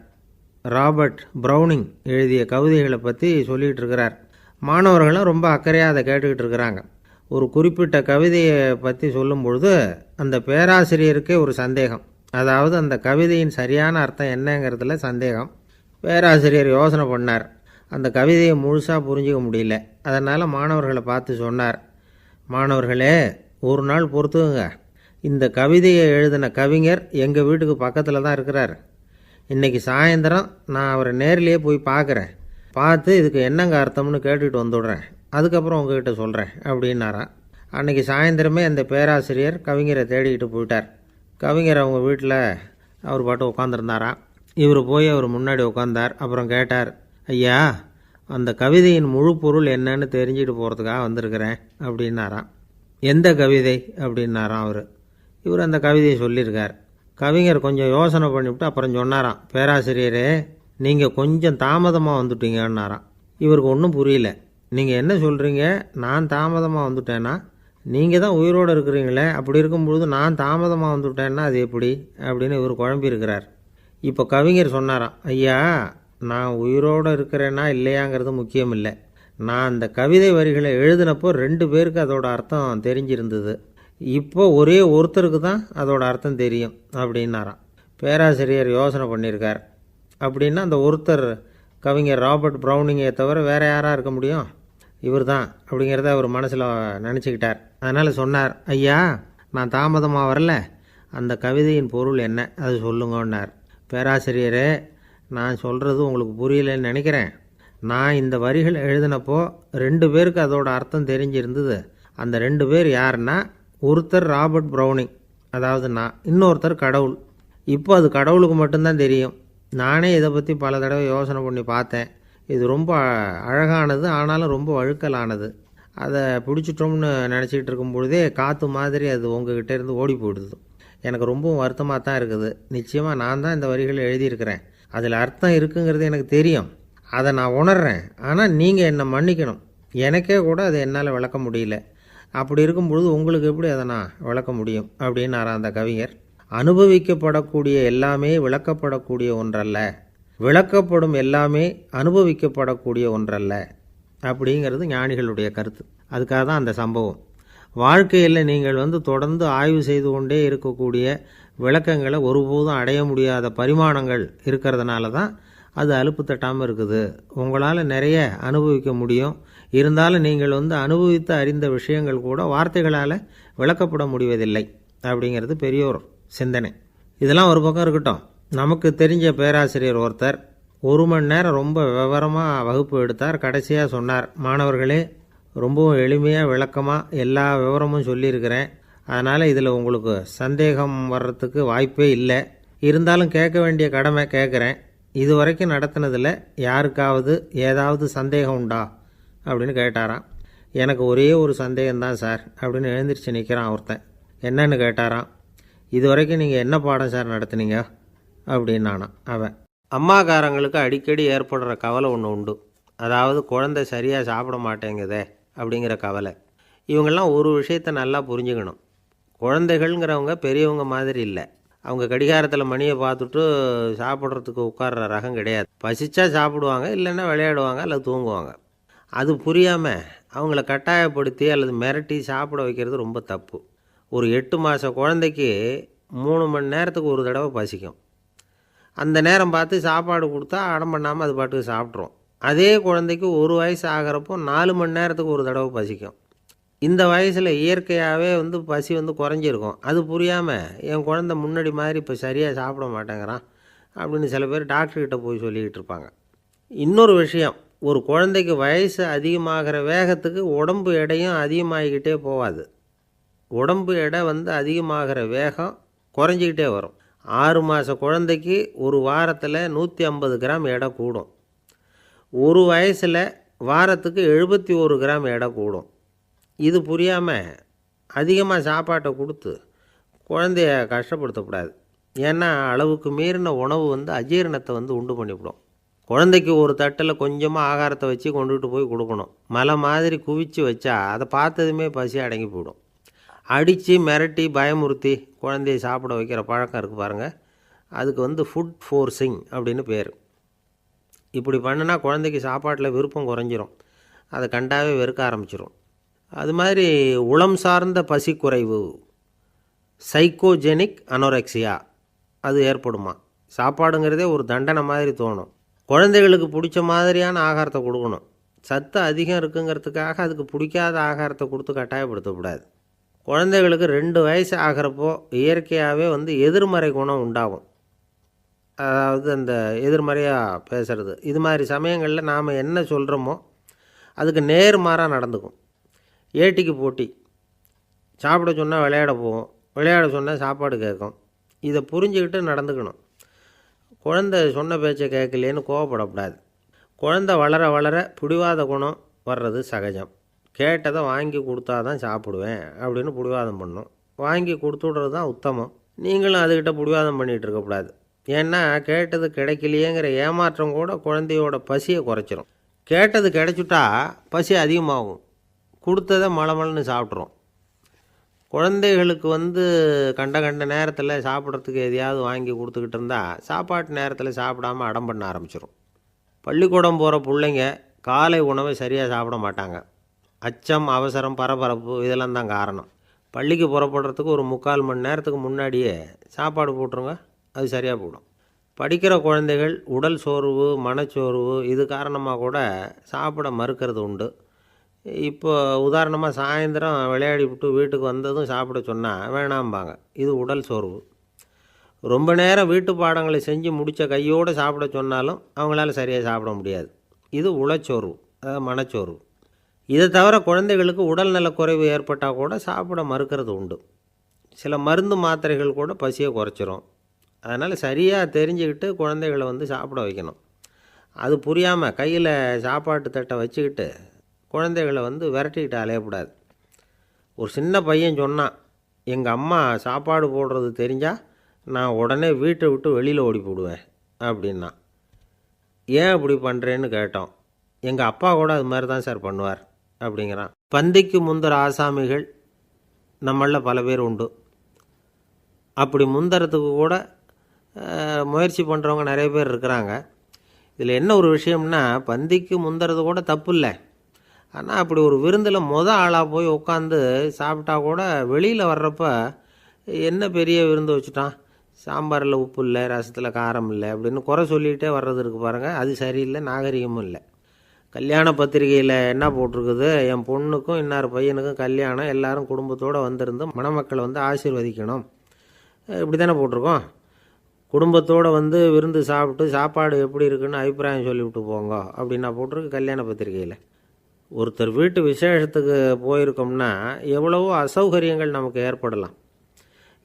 ராபர்ட் ப்ரௌனிங் எழுதிய கவிதைகளை பற்றி சொல்லிகிட்டு இருக்கிறார். மாணவர்களும் ரொம்ப அக்கறையாக அதை கேட்டுக்கிட்டு இருக்கிறாங்க. ஒரு குறிப்பிட்ட கவிதையை பற்றி சொல்லும் பொழுது அந்த பேராசிரியருக்கே ஒரு சந்தேகம். அதாவது அந்த கவிதையின் சரியான அர்த்தம் என்னங்கிறதுல சந்தேகம். பேராசிரியர் யோசனை பண்ணார். அந்த கவிதையை முழுசாக புரிஞ்சிக்க முடியல. அதனால் மாணவர்களை பார்த்து சொன்னார், மாணவர்களே, ஒரு நாள் பொறுத்துங்க, இந்த கவிதையை எழுதின கவிஞர் எங்கள் வீட்டுக்கு பக்கத்தில் தான் இருக்கிறார். இன்றைக்கி சாயந்தரம் நான் அவரை நேரிலேயே போய் பார்க்குறேன், பார்த்து இதுக்கு என்னங்க அர்த்தம்னு கேட்டுக்கிட்டு வந்துவிடுறேன், அதுக்கப்புறம் உங்ககிட்ட சொல்கிறேன் அப்படின்னாராம். அன்றைக்கி சாயந்தரமே அந்த பேராசிரியர் கவிஞரை தேடிக்கிட்டு போயிட்டார். கவிஞர் அவங்க வீட்டில் அவர் பாட்டு உட்காந்துருந்தாராம். இவர் போய் அவர் முன்னாடி உட்காந்தார். அப்புறம் கேட்டார், ஐயா, அந்த கவிதையின் முழு பொருள் என்னன்னு தெரிஞ்சுட்டு போகிறதுக்காக வந்திருக்கிறேன் அப்படின்னாராம். எந்த கவிதை அப்படின்னாராம் அவர். இவர் அந்த கவிதையை சொல்லியிருக்கார். கவிஞர் கொஞ்சம் யோசனை பண்ணிவிட்டு அப்புறம் சொன்னாராம், பேராசிரியரே, நீங்கள் கொஞ்சம் தாமதமாக வந்துட்டீங்கன்னாராம். இவருக்கு ஒன்றும் புரியல. நீங்கள் என்ன சொல்கிறீங்க? நான் தாமதமாக வந்துட்டேன்னா? நீங்கள் தான் உயிரோடு இருக்கிறீங்களே, அப்படி இருக்கும்பொழுது நான் தாமதமாக வந்துவிட்டேன்னா அது எப்படி அப்படின்னு இவர் குழம்பியிருக்கிறார். இப்போ கவிஞர் சொன்னாராம், ஐயா, நான் உயிரோடு இருக்கிறேன்னா இல்லையாங்கிறது முக்கியம் இல்லை. நான் அந்த கவிதை வரிகளை எழுதினப்போ 2 பேருக்கு அதோட அர்த்தம் தெரிஞ்சிருந்தது. இப்போ ஒரே ஒருத்தருக்கு தான் அதோட அர்த்தம் தெரியும் அப்படின்னாராம். பேராசிரியர் யோசனை பண்ணியிருக்கார். அப்படின்னா அந்த ஒருத்தர் கவிஞர் ராபர்ட் ப்ரௌனிங்கை தவிர வேறு யாராக இருக்க முடியும்? இவர் தான் அப்படிங்கிறத அவர் மனசில் நினச்சிக்கிட்டார். அதனால் சொன்னார், ஐயா, நான் தாமதமாக வரல, அந்த கவிதையின் பொருள் என்ன அது சொல்லுங்கன்னார். பேராசிரியரே, நான் சொல்கிறது உங்களுக்கு புரியலைன்னு நினைக்கிறேன். நான் இந்த வரிகள் எழுதினப்போ 2 பேருக்கு அதோட அர்த்தம் தெரிஞ்சிருந்தது. அந்த 2 பேர் யாருன்னா, ஒருத்தர் ராபர்ட் ப்ரௌனிங், அதாவது நான், இன்னொருத்தர் கடவுள். இப்போ அது கடவுளுக்கு மட்டும்தான் தெரியும். நானே இதை பற்றி பல தடவை யோசனை பண்ணி பார்த்தேன். இது ரொம்ப அழகானது, ஆனாலும் ரொம்ப வழுக்கலானது. அதை பிடிச்சிட்டோம்னு நினச்சிக்கிட்டு இருக்கும் பொழுதே காற்று மாதிரி அது உங்ககிட்ட இருந்து ஓடி போயிடுது. எனக்கு ரொம்பவும் வருத்தமாக தான் இருக்குது. நிச்சயமாக நான் தான் இந்த வரிகளை எழுதியிருக்கிறேன், அதில் அர்த்தம் இருக்குங்கிறது எனக்கு தெரியும். அதை நான் உணர்றேன். ஆனால் நீங்கள் என்னை மன்னிக்கணும். எனக்கே கூட அதை என்னால் விளக்க முடியல. அப்படி இருக்கும்பொழுது உங்களுக்கு எப்படி அதை நான் விளக்க முடியும் அப்படின்னாரா அந்த கவிஞர். அனுபவிக்கப்படக்கூடிய எல்லாமே விளக்கப்படக்கூடிய ஒன்றல்ல, விளக்கப்படும் எல்லாமே அனுபவிக்கப்படக்கூடிய ஒன்றல்ல அப்படிங்கிறது ஞானிகளுடைய கருத்து. அதுக்காக தான் அந்த சம்பவம். வாழ்க்கையில் நீங்கள் தொடர்ந்து ஆய்வு செய்து கொண்டே இருக்கக்கூடிய விளக்கங்களை ஒருபோதும் அடைய முடியாத பரிமாணங்கள் இருக்கிறதுனால தான் அது அலுப்பு தட்டாமல் இருக்குது. உங்களால் நிறைய அனுபவிக்க முடியும், இருந்தாலும் நீங்கள் அனுபவித்து அறிந்த விஷயங்கள் கூட வார்த்தைகளால் விளக்கப்பட முடிவதில்லை அப்படிங்கிறது பெரியோர் சிந்தனை. இதெல்லாம் ஒரு பக்கம் இருக்கட்டும். நமக்கு தெரிஞ்ச பேராசிரியர் ஒருத்தர் 1 மணி நேரம் ரொம்ப விவரமாக வகுப்பு எடுத்தார். கடைசியாக சொன்னார், மாணவர்களே, ரொம்பவும் எளிமையாக விளக்கமாக எல்லா விவரமும் சொல்லியிருக்கிறேன். அதனால் இதில் உங்களுக்கு சந்தேகம் வர்றதுக்கு வாய்ப்பே இல்லை. இருந்தாலும் கேட்க வேண்டிய கடமை கேட்குறேன். இது வரைக்கும் நடத்தினதில் யாருக்காவது ஏதாவது சந்தேகம் உண்டா அப்படின்னு கேட்டாராம். எனக்கு ஒரே ஒரு சந்தேகம்தான் சார் அப்படின்னு எழுந்திரிச்சு நிற்கிறான் ஒருத்தன். என்னன்னு கேட்டாராம். இது வரைக்கும் நீங்கள் என்ன பாடம் சார் நடத்துனீங்க அப்படின்னானான் அவன். அம்மாக்காரங்களுக்கு அடிக்கடி ஏற்படுற கவலை ஒன்று உண்டு. அதாவது குழந்தை சரியாக சாப்பிட மாட்டேங்குதே அப்படிங்கிற கவலை. இவங்கெல்லாம் ஒரு விஷயத்தை நல்லா புரிஞ்சுக்கணும். குழந்தைகள்ங்கிறவங்க பெரியவங்க மாதிரி இல்லை. அவங்க கடிகாரத்தில் மணியை பார்த்துட்டு சாப்பிட்றதுக்கு உட்கார்ற ரகம் கிடையாது. பசிச்சா சாப்பிடுவாங்க, இல்லைன்னா விளையாடுவாங்க அல்லது தூங்குவாங்க. அது புரியாமல் அவங்கள கட்டாயப்படுத்தி அல்லது மிரட்டி சாப்பிட வைக்கிறது ரொம்ப தப்பு. ஒரு 8 மாத குழந்தைக்கு 3 மணி நேரத்துக்கு ஒரு தடவை பசிக்கும். அந்த நேரம் பார்த்து சாப்பாடு கொடுத்தா அடம் பண்ணாமல் அது பாட்டுக்கு சாப்பிட்றோம். அதே குழந்தைக்கு 1 வயசு ஆகிறப்போ 4 மணி நேரத்துக்கு ஒரு தடவை பசிக்கும். இந்த வயசில் இயற்கையாகவே பசி குறைஞ்சிருக்கும். அது புரியாமல் என் குழந்தை முன்னாடி மாதிரி இப்போ சரியாக சாப்பிட மாட்டேங்கிறான் அப்படின்னு சில பேர் டாக்டர்கிட்ட போய் சொல்லிக்கிட்டு இருப்பாங்க. இன்னொரு விஷயம், ஒரு குழந்தைக்கு வயசு அதிகமாகிற வேகத்துக்கு உடம்பு எடையும் அதிகமாகிக்கிட்டே போகாது. உடம்பு எடை அதிகமாகிற வேகம் குறைஞ்சிக்கிட்டே வரும். 6 மாத குழந்தைக்கு ஒரு வாரத்தில் 150 கிராம் எடை கூடும். ஒரு வயசில் வாரத்துக்கு 71 கிராம் எடை கூடும். இது புரியாமல் அதிகமாக சாப்பாட்டை கொடுத்து குழந்தைய கஷ்டப்படுத்தக்கூடாது. ஏன்னா அளவுக்கு மீறின உணவு அஜீரணத்தை உண்டு பண்ணிவிடும். குழந்தைக்கு ஒரு தட்டில் கொஞ்சமாக ஆகாரத்தை வச்சு கொண்டுகிட்டு போய் கொடுக்கணும். மலை மாதிரி குவிச்சு வச்சா அதை பார்த்ததுமே பசி அடங்கி போயிடும். அடித்து மிரட்டி பயமுறுத்தி குழந்தைய சாப்பிட வைக்கிற பழக்கம் இருக்குது பாருங்கள். அதுக்கு ஃபுட் ஃபோர்ஸிங் அப்படின்னு பேர். இப்படி பண்ணினா குழந்தைக்கு சாப்பாட்டில் விருப்பம் குறைஞ்சிரும். அதை கண்டாவே வெறுக்க ஆரம்பிச்சிடும். அது மாதிரி உளம் சார்ந்த பசி குறைவு, சைக்கோஜெனிக் அனோரெக்சியா, அது ஏற்படுமா. சாப்பாடுங்கிறதே ஒரு தண்டனை மாதிரி தோணும். குழந்தைகளுக்கு பிடிச்ச மாதிரியான ஆகாரத்தை கொடுக்கணும். சத்து அதிகம் இருக்குங்கிறதுக்காக அதுக்கு பிடிக்காத ஆகாரத்தை கொடுத்து கட்டாயப்படுத்தக்கூடாது. குழந்தைகளுக்கு 2 வயசு ஆகிறப்போ இயற்கையாகவே எதிர்மறை குணம் உண்டாகும். அதாவது அந்த எதிர்மறையாக பேசுகிறது. இது மாதிரி சமயங்களில் நாம் என்ன சொல்கிறோமோ அதுக்கு நேர்மாறாக நடந்துக்கும். ஏட்டிக்கு போட்டி. சாப்பிட சொன்னால் விளையாட போகும், விளையாட சொன்னால் சாப்பாடு கேட்கும். இதை புரிஞ்சுக்கிட்டு நடந்துக்கணும். குழந்தை சொன்ன பேச்சை கேட்கலேன்னு கோவப்படக்கூடாது. குழந்தை வளர வளர பிடிவாத குணம் வர்றது சகஜம். கேட்டதை வாங்கி கொடுத்தா தான் சாப்பிடுவேன் அப்படின்னு பிடிவாதம் பண்ணும். வாங்கி கொடுத்துடுறது தான் உத்தமம். நீங்களும் அதுக்கிட்ட பிடிவாதம் பண்ணிகிட்டு இருக்கக்கூடாது. ஏன்னா கேட்டது கிடைக்கலையேங்கிற ஏமாற்றம் கூட குழந்தையோட பசியை குறைச்சிரும். கேட்டது கிடைச்சிட்டா பசி அதிகமாகும். கொடுத்ததை மலமலன்னு சாப்பிட்றோம். குழந்தைகளுக்கு கண்ட நேரத்தில் சாப்பிட்றதுக்கு எதையாவது வாங்கி கொடுத்துக்கிட்டு இருந்தால் சாப்பாட்டு நேரத்தில் சாப்பிடாமல் அடம் பண்ண ஆரம்பிச்சிடும். பள்ளிக்கூடம் போகிற பிள்ளைங்க காலை உணவை சரியாக சாப்பிட மாட்டாங்க. அச்சம், அவசரம், பரபரப்பு இதெல்லாம் தான் காரணம். பள்ளிக்கு புறப்படுறதுக்கு ஒரு 3/4 மணி நேரத்துக்கு முன்னாடியே சாப்பாடு போட்டுருங்க, அது சரியாக போடும். படிக்கிற குழந்தைகள் உடல் சோர்வு, மனச்சோர்வு இது காரணமாக கூட சாப்பிட மறுக்கிறது உண்டு. இப்போ உதாரணமாக சாயந்தரம் விளையாடி விட்டு வீட்டுக்கு வந்ததும் சாப்பிட சொன்னால் வேணாம்பாங்க. இது உடல் சோர்வு. ரொம்ப நேரம் வீட்டு பாடங்களை செஞ்சு முடித்த கையோடு சாப்பிட சொன்னாலும் அவங்களால சரியாக சாப்பிட முடியாது. இது உளச்சோர்வு, அதாவது மனச்சோர்வு. இதை தவிர குழந்தைகளுக்கு உடல் நலக்குறைவு ஏற்பட்டால் கூட சாப்பிட மறுக்கிறது உண்டு. சில மருந்து மாத்திரைகள் கூட பசியை குறைச்சிரும். அதனால் சரியாக தெரிஞ்சுக்கிட்டு குழந்தைகளை சாப்பிட வைக்கணும். அது புரியாமல் கையில் சாப்பாட்டு தட்டை வச்சுக்கிட்டு குழந்தைகளை விரட்டிக்கிட்டு அலையக்கூடாது. ஒரு சின்ன பையன் சொன்னான், எங்கள் அம்மா சாப்பாடு போடுறது தெரிஞ்சால் நான் உடனே வீட்டை விட்டு வெளியில் ஓடி போடுவேன் அப்படின்னா. ஏன் அப்படி பண்ணுறேன்னு கேட்டோம். எங்கள் அப்பா கூட அது மாதிரி தான் சார் பண்ணுவார் அப்படிங்கிறான். பந்திக்கு முந்துற ஆசாமிகள் நம்மளில் பல பேர் உண்டு. அப்படி முந்தறதுக்கு கூட முயற்சி பண்ணுறவங்க நிறைய பேர் இருக்கிறாங்க. இதில் என்ன ஒரு விஷயம்னா, பந்திக்கு முந்துறது கூட தப்பு இல்லை. ஆனால் அப்படி ஒரு விருந்தில் ஆளாக போய் உட்காந்து சாப்பிட்டா கூட வெளியில் வர்றப்ப என்ன பெரிய விருந்து வச்சுட்டான், சாம்பாரில் உப்பு இல்லை, ரசத்தில் காரம் இல்லை அப்படின்னு குறை சொல்லிகிட்டே வர்றது இருக்குது பாருங்கள். அது சரியில்லை, நாகரிகமும் இல்லை. கல்யாண பத்திரிகையில் என்ன போட்டிருக்குது, என் பொண்ணுக்கும் இன்னார் பையனுக்கும் கல்யாணம், எல்லாரும் குடும்பத்தோடு வந்திருந்து மணமக்களை வந்து ஆசீர்வதிக்கணும், இப்படி தானே போட்டிருக்கோம். குடும்பத்தோடு வந்து விருந்து சாப்பிட்டு சாப்பாடு எப்படி இருக்குன்னு அபிப்பிராயம் சொல்லிவிட்டு போங்க அப்படின்னா போட்டிருக்கு கல்யாண பத்திரிகையில். ஒருத்தர் வீட்டு விசேஷத்துக்கு போயிருக்கோம்னா எவ்வளவோ அசௌகரியங்கள் நமக்கு ஏற்படலாம்.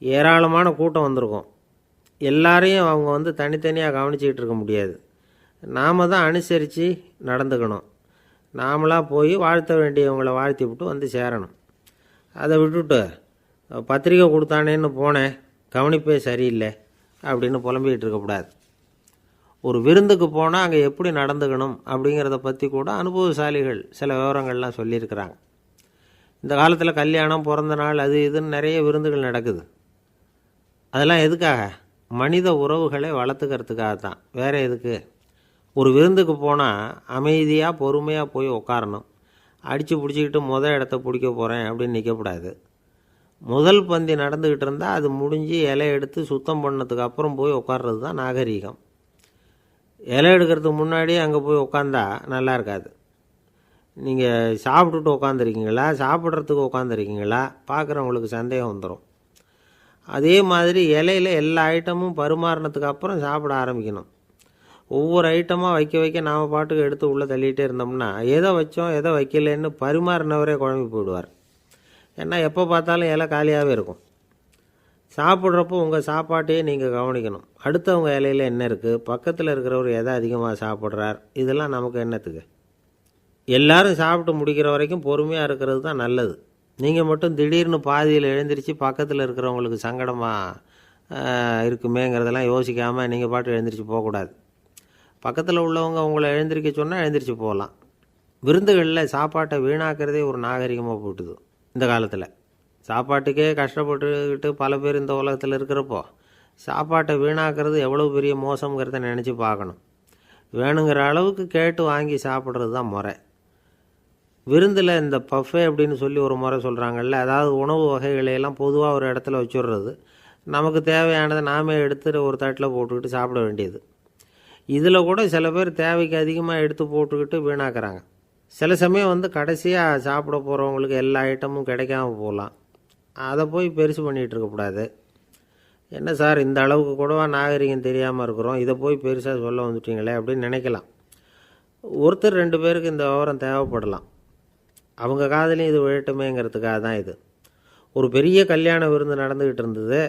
ஏராளமான கூட்டம் வந்திருக்கும். எல்லாரையும் அவங்க வந்து தனித்தனியாக கவனிச்சிக்கிட்டு இருக்க முடியாது. நாம் தான் அனுசரித்து நடந்துக்கணும். நாமளாக போய் வாழ்த்த வேண்டியவங்களை வாழ்த்தி விட்டு வந்து சேரணும். அதை விட்டுட்டு பத்திரிக்கை கொடுத்தானேன்னு போனேன், கவனிப்பே சரியில்லை அப்படின்னு புலம்பிக்கிட்டு இருக்கக்கூடாது. ஒரு விருந்துக்கு போனால் அங்கே எப்படி நடந்துக்கணும் அப்படிங்கிறத பற்றி கூட அனுபவசாலிகள் சில விவரங்கள்லாம் சொல்லியிருக்கிறாங்க. இந்த காலத்தில் கல்யாணம், பிறந்த நாள், அது இதுன்னு நிறைய விருந்துகள் நடக்குது. அதெல்லாம் எதுக்காக? மனித உறவுகளை வளர்த்துக்கிறதுக்காக தான், வேறு எதுக்கு? ஒரு விருந்துக்கு போனால் அமைதியாக பொறுமையாக போய் உட்காரணும். அடித்து பிடிச்சிக்கிட்டு இடத்த பிடிக்க போகிறேன் அப்படின்னு நிற்கக்கூடாது. முதல் பந்தி நடந்துக்கிட்டு இருந்தால் அது முடிஞ்சு இலை எடுத்து சுத்தம் பண்ணதுக்கு அப்புறம் போய் உட்கார்றது தான் நாகரீகம். இலை எடுக்கிறதுக்கு முன்னாடி அங்கே போய் உட்காந்தா நல்லா இருக்காது. நீங்கள் சாப்பிட்டுட்டு உட்காந்துருக்கீங்களா, சாப்பிட்றதுக்கு உட்காந்துருக்கீங்களா, பார்க்குறவங்களுக்கு சந்தேகம் வந்துடும். அதே மாதிரி இலையில் எல்லா ஐட்டமும் பரிமாறினதுக்கு அப்புறம் சாப்பிட ஆரம்பிக்கணும். ஒவ்வொரு ஐட்டமாக வைக்க வைக்க நாம் பாட்டுக்கு எடுத்து உள்ளே தள்ளிகிட்டே இருந்தோம்னா எதை வச்சோம் எதை வைக்கலன்னு பரிமாறினவரே குழம்பி போயிடுவார். ஏன்னா எப்போ பார்த்தாலும் இலை காலியாகவே இருக்கும். சாப்பிட்றப்போ உங்கள் சாப்பாட்டையே நீங்கள் கவனிக்கணும். அடுத்தவங்க இலையில் என்ன இருக்குது, பக்கத்தில் இருக்கிறவர் எதை அதிகமாக சாப்பிட்றார், இதெல்லாம் நமக்கு என்னத்துக்கு? எல்லோரும் சாப்பிட்டு முடிக்கிற வரைக்கும் பொறுமையாக இருக்கிறது தான் நல்லது. நீங்கள் மட்டும் திடீர்னு பாதியில் எழுந்திரிச்சு பக்கத்தில் இருக்கிறவங்களுக்கு சங்கடமாக இருக்குமேங்கிறதெல்லாம் யோசிக்காமல் நீங்கள் பாட்டு எழுந்திரிச்சு போகக்கூடாது. பக்கத்தில் உள்ளவங்க உங்களை எழுந்திரிக்க சொன்னால் எழுந்திரிச்சு போகலாம். விருந்துகளில் சாப்பாட்டை வீணாக்கிறதே ஒரு நாகரிகமாக போட்டுது இந்த காலத்தில். சாப்பாட்டுக்கே கஷ்டப்பட்டுக்கிட்டு பல பேர் இந்த உலகத்தில் இருக்கிறப்போ சாப்பாட்டை வீணாக்கிறது எவ்வளோ பெரிய மோசங்கிறத நினச்சி பார்க்கணும். வேணுங்கிற அளவுக்கு கேட்டு வாங்கி சாப்பிட்றது தான் முறை. விருந்தில் இந்த பஃபே அப்படின்னு சொல்லி ஒரு முறை சொல்கிறாங்கல்ல, அதாவது உணவு வகைகளையெல்லாம் பொதுவாக ஒரு இடத்துல வச்சுடுறது, நமக்கு தேவையானதை நாமே எடுத்து ஒரு தட்டில் போட்டுக்கிட்டு சாப்பிட வேண்டியது. இதில் கூட சில பேர் தேவைக்கு அதிகமாக எடுத்து போட்டுக்கிட்டு வீணாக்குறாங்க. சில சமயம் வந்து கடைசியாக சாப்பிட போகிறவங்களுக்கு எல்லா ஐட்டமும் கிடைக்காம போகலாம். அதை போய் பெருசு பண்ணிகிட்டு இருக்கக்கூடாது. என்ன சார் இந்த அளவுக்கு கூடவா நாகரிகம் தெரியாமல் இருக்கிறோம், இதை போய் பெருசாக சொல்ல வந்துட்டீங்களே அப்படின்னு நினைக்கலாம். ஒருத்தர் 2 பேருக்கு இந்த விவரம் தேவைப்படலாம். அவங்க காதலையும் இது விழட்டுமேங்கிறதுக்காக தான் இது. ஒரு பெரிய கல்யாண விருந்து நடந்துக்கிட்டு இருந்தது.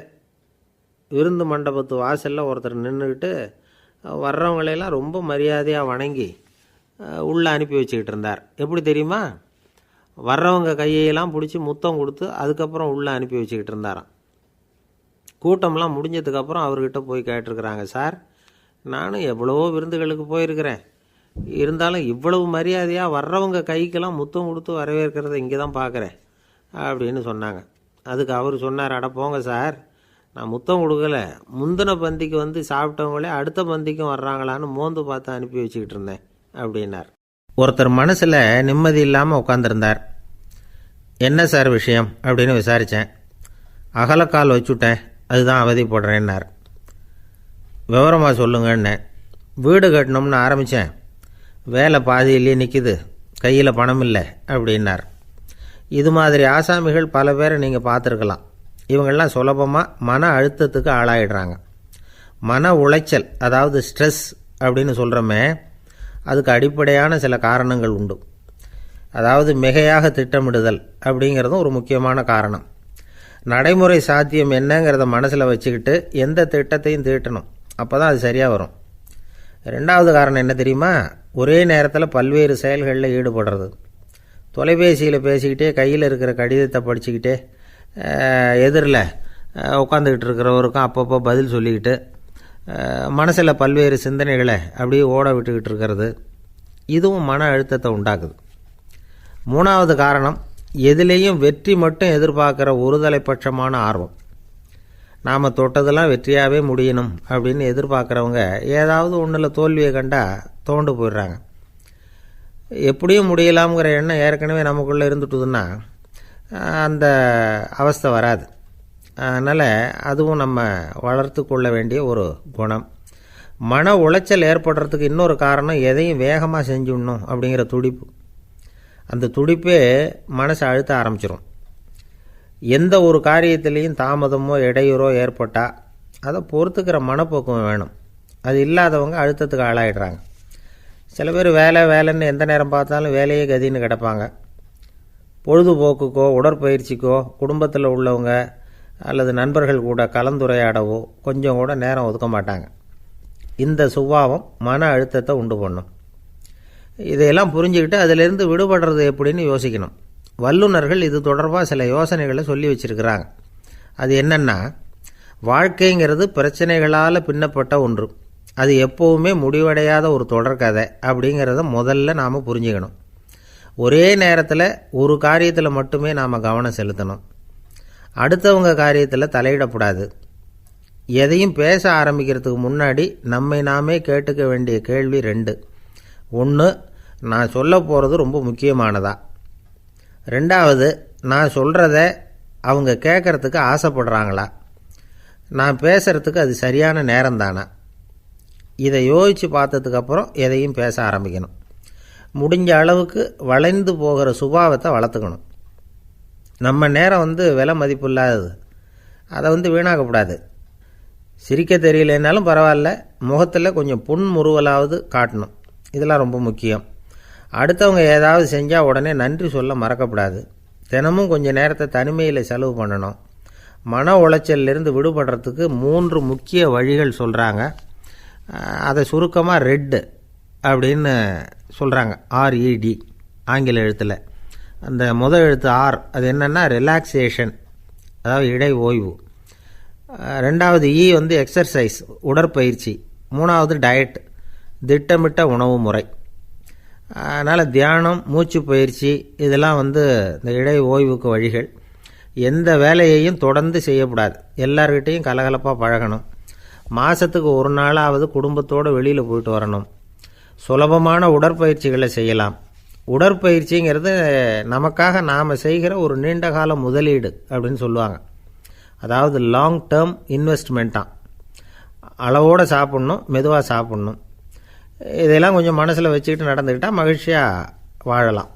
விருந்து மண்டபத்து வாசலில் ஒருத்தர் நின்றுக்கிட்டு வர்றவங்களையெல்லாம் ரொம்ப மரியாதையாக வணங்கி உள்ளே அனுப்பி வச்சுக்கிட்டு இருந்தார். எப்படி தெரியுமா? வர்றவங்க கையெல்லாம் பிடிச்சி முத்தம் கொடுத்து அதுக்கப்புறம் உள்ளே அனுப்பி வச்சுக்கிட்டு இருந்தாராம். கூட்டம்லாம் முடிஞ்சதுக்கப்புறம் அவர்கிட்ட போய் கேட்டிருக்கிறாங்க, சார் நானும் எவ்வளவோ விருந்துகளுக்கு போயிருக்கிறேன், இருந்தாலும் இவ்வளவு மரியாதையாக வர்றவங்க கைக்கெல்லாம் முத்தம் கொடுத்து வரவேற்கிறத இங்கே தான் பார்க்குறேன் அப்படின்னு சொன்னாங்க. அதுக்கு அவர் சொன்னார், அட போங்க சார், நான் முத்தம் கொடுக்கல, முந்தின பந்திக்கு வந்து சாப்பிட்டவங்களே அடுத்த பந்திக்கும் வர்றாங்களான்னு மோந்து பார்த்து அனுப்பி வச்சுக்கிட்டு இருந்தேன் அப்படின்னார். ஒருத்தர் மனசில் நிம்மதி இல்லாமல் உட்காந்துருந்தார். என்ன சார் விஷயம் அப்படின்னு விசாரித்தேன். அகலக்கால் வச்சுட்டேன், அதுதான் அவதிப்படுறேன்னார். விவரமாக சொல்லுங்கன்னேன். வீடு கட்டணும்னு ஆரம்பித்தேன், வேலை பாதியிலேயே நிற்கிது, கையில் பணம் இல்லை அப்படின்னார். இது மாதிரி ஆசாமிகள் பல பேரை நீங்கள் பார்த்துருக்கலாம். இவங்கெல்லாம் சுலபமாக மன அழுத்தத்துக்கு ஆளாயிடுறாங்க. மன உளைச்சல், அதாவது ஸ்ட்ரெஸ் அப்படின்னு சொல்கிறோமே, அதுக்கு அடிப்படையான சில காரணங்கள் உண்டு. அதாவது மிகையாக திட்டமிடுதல் அப்படிங்கிறதும் ஒரு முக்கியமான காரணம். நடைமுறை சாத்தியம் என்னங்கிறத மனசில் வச்சுக்கிட்டு எந்த திட்டத்தையும் தீட்டணும், அப்போ தான் அது சரியாக வரும். 2வது காரணம் என்ன தெரியுமா? ஒரே நேரத்தில் பல்வேறு செயல்களில் ஈடுபடுறது. தொலைபேசியில் பேசிக்கிட்டே கையில் இருக்கிற கடிதத்தை படிச்சுக்கிட்டே எதிரில் உட்காந்துக்கிட்டு இருக்கிறவருக்கும் அப்பப்போ பதில் சொல்லிக்கிட்டு மனசில் பல்வேறு சிந்தனைகளை அப்படியே ஓட விட்டுக்கிட்டு இருக்கிறது, இதுவும் மன அழுத்தத்தை உண்டாக்குது. மூணாவது காரணம், எதிலேயும் வெற்றி மட்டும் எதிர்பார்க்குற ஒருதலைப்பட்சமான ஆர்வம். நாம் தொட்டதெல்லாம் வெற்றியாகவே முடியணும் அப்படின்னு எதிர்பார்க்குறவங்க ஏதாவது ஒன்றில் தோல்வியை கண்டால் தோண்டு போயிடுறாங்க. எப்படியும் முடியலாம்ங்கிற எண்ணம் ஏற்கனவே நமக்குள்ளே இருந்துட்டுதுன்னா அந்த அவஸ்தை வராது. அதனால் அதுவும் நம்ம வளர்த்து கொள்ள வேண்டிய ஒரு குணம். மன உளைச்சல் ஏற்படுறதுக்கு இன்னொரு காரணம், எதையும் வேகமாக செஞ்சுடணும் அப்படிங்கிற துடிப்பு. அந்த துடிப்பே மனசை அழுத்த ஆரம்பிச்சிடும். எந்த ஒரு காரியத்திலையும் தாமதமோ இடையூறோ ஏற்பட்டால் அதை பொறுத்துக்கிற மனப்போக்கம் வேணும். அது இல்லாதவங்க அழுத்தத்துக்கு ஆளாயிடுறாங்க. சில பேர் வேலைன்னு எந்த நேரம் பார்த்தாலும் வேலையே கதின்னு கிடப்பாங்க. பொழுதுபோக்குக்கோ உடற்பயிற்சிக்கோ குடும்பத்தில் உள்ளவங்க அல்லது நண்பர்கள் கூட கலந்துரையாடவோ கொஞ்சம் கூட நேரம் ஒதுக்க மாட்டாங்க. இந்த சுபாவம் மன அழுத்தத்தை உண்டு பண்ணும். இதையெல்லாம் புரிஞ்சுக்கிட்டு அதிலிருந்து விடுபடுறது எப்படின்னு யோசிக்கணும். வல்லுநர்கள் இது தொடர்பாக சில யோசனைகளை சொல்லி வச்சுருக்கிறாங்க. அது என்னென்னா, வாழ்க்கைங்கிறது பிரச்சனைகளால் பின்னப்பட்ட ஒன்று. அது எப்போவுமே முடிவடையாத ஒரு தொடர்கதை அப்படிங்கிறத முதல்ல நாம் புரிஞ்சுக்கணும். ஒரே நேரத்தில் ஒரு காரியத்தில் மட்டுமே நாம் கவனம் செலுத்தணும். அடுத்தவங்க காரியத்தில் தலையிடக்கூடாது. எதையும் பேச ஆரம்பிக்கிறதுக்கு முன்னாடி நம்மை நாமே கேட்டுக்க வேண்டிய கேள்வி 2. 1, நான் சொல்ல போகிறது ரொம்ப முக்கியமானதா? 2வது, நான் சொல்கிறத அவங்க கேட்குறதுக்கு ஆசைப்படுறாங்களா? நான் பேசுகிறதுக்கு அது சரியான நேரம் தானா? இதை யோசித்து பார்த்ததுக்கப்புறம் எதையும் பேச ஆரம்பிக்கணும். முடிஞ்ச அளவுக்கு வளைந்து போகிற சுபாவத்தை வளர்த்துக்கணும். நம்ம நேரம் விலை மதிப்பு இல்லாதது, அதை வீணாக்கக்கூடாது. சிரிக்க தெரியலனாலும் பரவாயில்ல, முகத்தில் கொஞ்சம் புன்முறுவலாவது காட்டணும். இதெல்லாம் ரொம்ப முக்கியம். அடுத்தவங்க ஏதாவது செஞ்சால் உடனே நன்றி சொல்ல மறக்கக்கூடாது. தினமும் கொஞ்சம் நேரத்தை தனிமையில் செலவு பண்ணணும். மன உளைச்சலிருந்து விடுபடுறதுக்கு 3 முக்கிய வழிகள் சொல்கிறாங்க. அதை சுருக்கமாக ரெட் அப்படின்னு சொல்கிறாங்க. RED ஆங்கில எழுத்தில். அந்த முதல் எழுத்து R, அது என்னென்னா ரிலாக்ஸேஷன், அதாவது இடை ஓய்வு. 2வது E எக்ஸர்சைஸ், உடற்பயிற்சி. 3வது டயட், திட்டமிட்ட உணவு முறை. அதனால் தியானம், மூச்சு பயிற்சி இதெல்லாம் இந்த இடை ஓய்வுக்கு வழிகள். எந்த வேலையையும் தொடர்ந்து செய்யக்கூடாது. எல்லார்கிட்டையும் கலகலப்பாக பழகணும். மாதத்துக்கு ஒரு நாளாவது குடும்பத்தோடு வெளியில் போயிட்டு வரணும். சுலபமான உடற்பயிற்சிகளை செய்யலாம். உடற்பயிற்சிங்கிறது நமக்காக நாம் செய்கிற ஒரு நீண்டகால முதலீடு அப்படின்னு சொல்லுவாங்க. அதாவது லாங் டேர்ம் இன்வெஸ்ட்மெண்ட்டாக. அளவோடு சாப்பிட்ணும், மெதுவாக சாப்பிட்ணும். இதெல்லாம் கொஞ்சம் மனசில் வச்சுக்கிட்டு நடந்துக்கிட்டால் மகிழ்ச்சியாக வாழலாம்.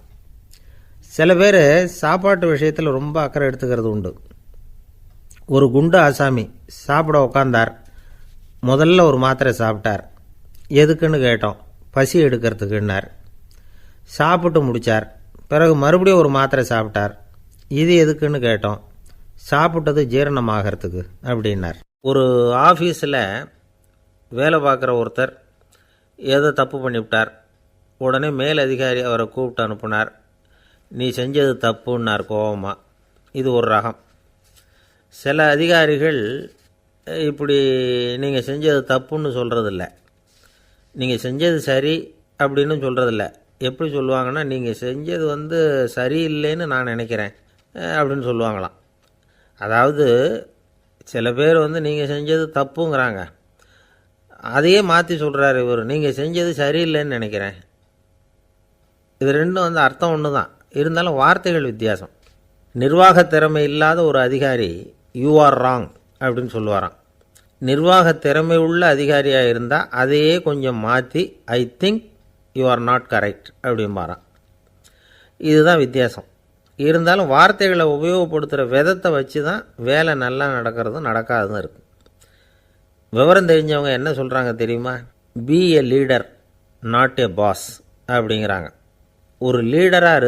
சில பேர் சாப்பாட்டு விஷயத்தில் ரொம்ப அக்கறை எடுத்துக்கிறது உண்டு. ஒரு குண்டு ஆசாமி சாப்பிட உக்காந்தார். முதல்ல ஒரு மாத்திரை சாப்பிட்டார். எதுக்குன்னு கேட்டோம். பசி எடுக்கிறதுக்குன்னார். சாப்பிட்டு முடித்தார். பிறகு மறுபடியும் ஒரு மாத்திரை சாப்பிட்டார். இது எதுக்குன்னு கேட்டோம். சாப்பிட்டது ஜீரணமாகறதுக்கு அப்படின்னார். ஒரு ஆஃபீஸில் வேலை பார்க்குற ஒருத்தர் ஏதோ தப்பு பண்ணிவிட்டார். உடனே மேல் அதிகாரி அவரை கூப்பிட்டு அனுப்புனார். நீ செஞ்சது தப்புன்னார் கோபமாக. இது ஒரு ரகம். சில அதிகாரிகள் இப்படி நீங்கள் செஞ்சது தப்புன்னு சொல்கிறதில்ல, நீங்கள் செஞ்சது சரி அப்படின்னு சொல்கிறதில்ல. எப்படி சொல்லுவாங்கன்னா, நீங்கள் செஞ்சது சரியில்லைன்னு நான் நினைக்கிறேன் அப்படின்னு சொல்லுவாங்களாம். அதாவது சில பேர் நீங்கள் செஞ்சது தப்புங்கிறாங்க, அதையே மாற்றி சொல்கிறாரு இவர், நீங்கள் செஞ்சது சரியில்லைன்னு நினைக்கிறேன். இது ரெண்டும் அர்த்தம் ஒன்று தான், இருந்தாலும் வார்த்தைகள் வித்தியாசம். நிர்வாக திறமை இல்லாத ஒரு அதிகாரி யூ ஆர் ராங் அப்படின்னு சொல்லுவாராம். நிர்வாக திறமை உள்ள அதிகாரியாக இருந்தால் அதையே கொஞ்சம் மாற்றி I think you are not correct அப்படிம்பாராம். இதுதான் வித்தியாசம். இருந்தாலும் வார்த்தைகளை உபயோகப்படுத்துகிற விதத்தை வச்சு தான் வேலை நல்லா நடக்கிறதும் நடக்காததும் இருக்குது. விவரம் தெரிஞ்சவங்க என்ன சொல்கிறாங்க தெரியுமா? Be a leader not a boss அப்படிங்கிறாங்க. ஒரு லீடராக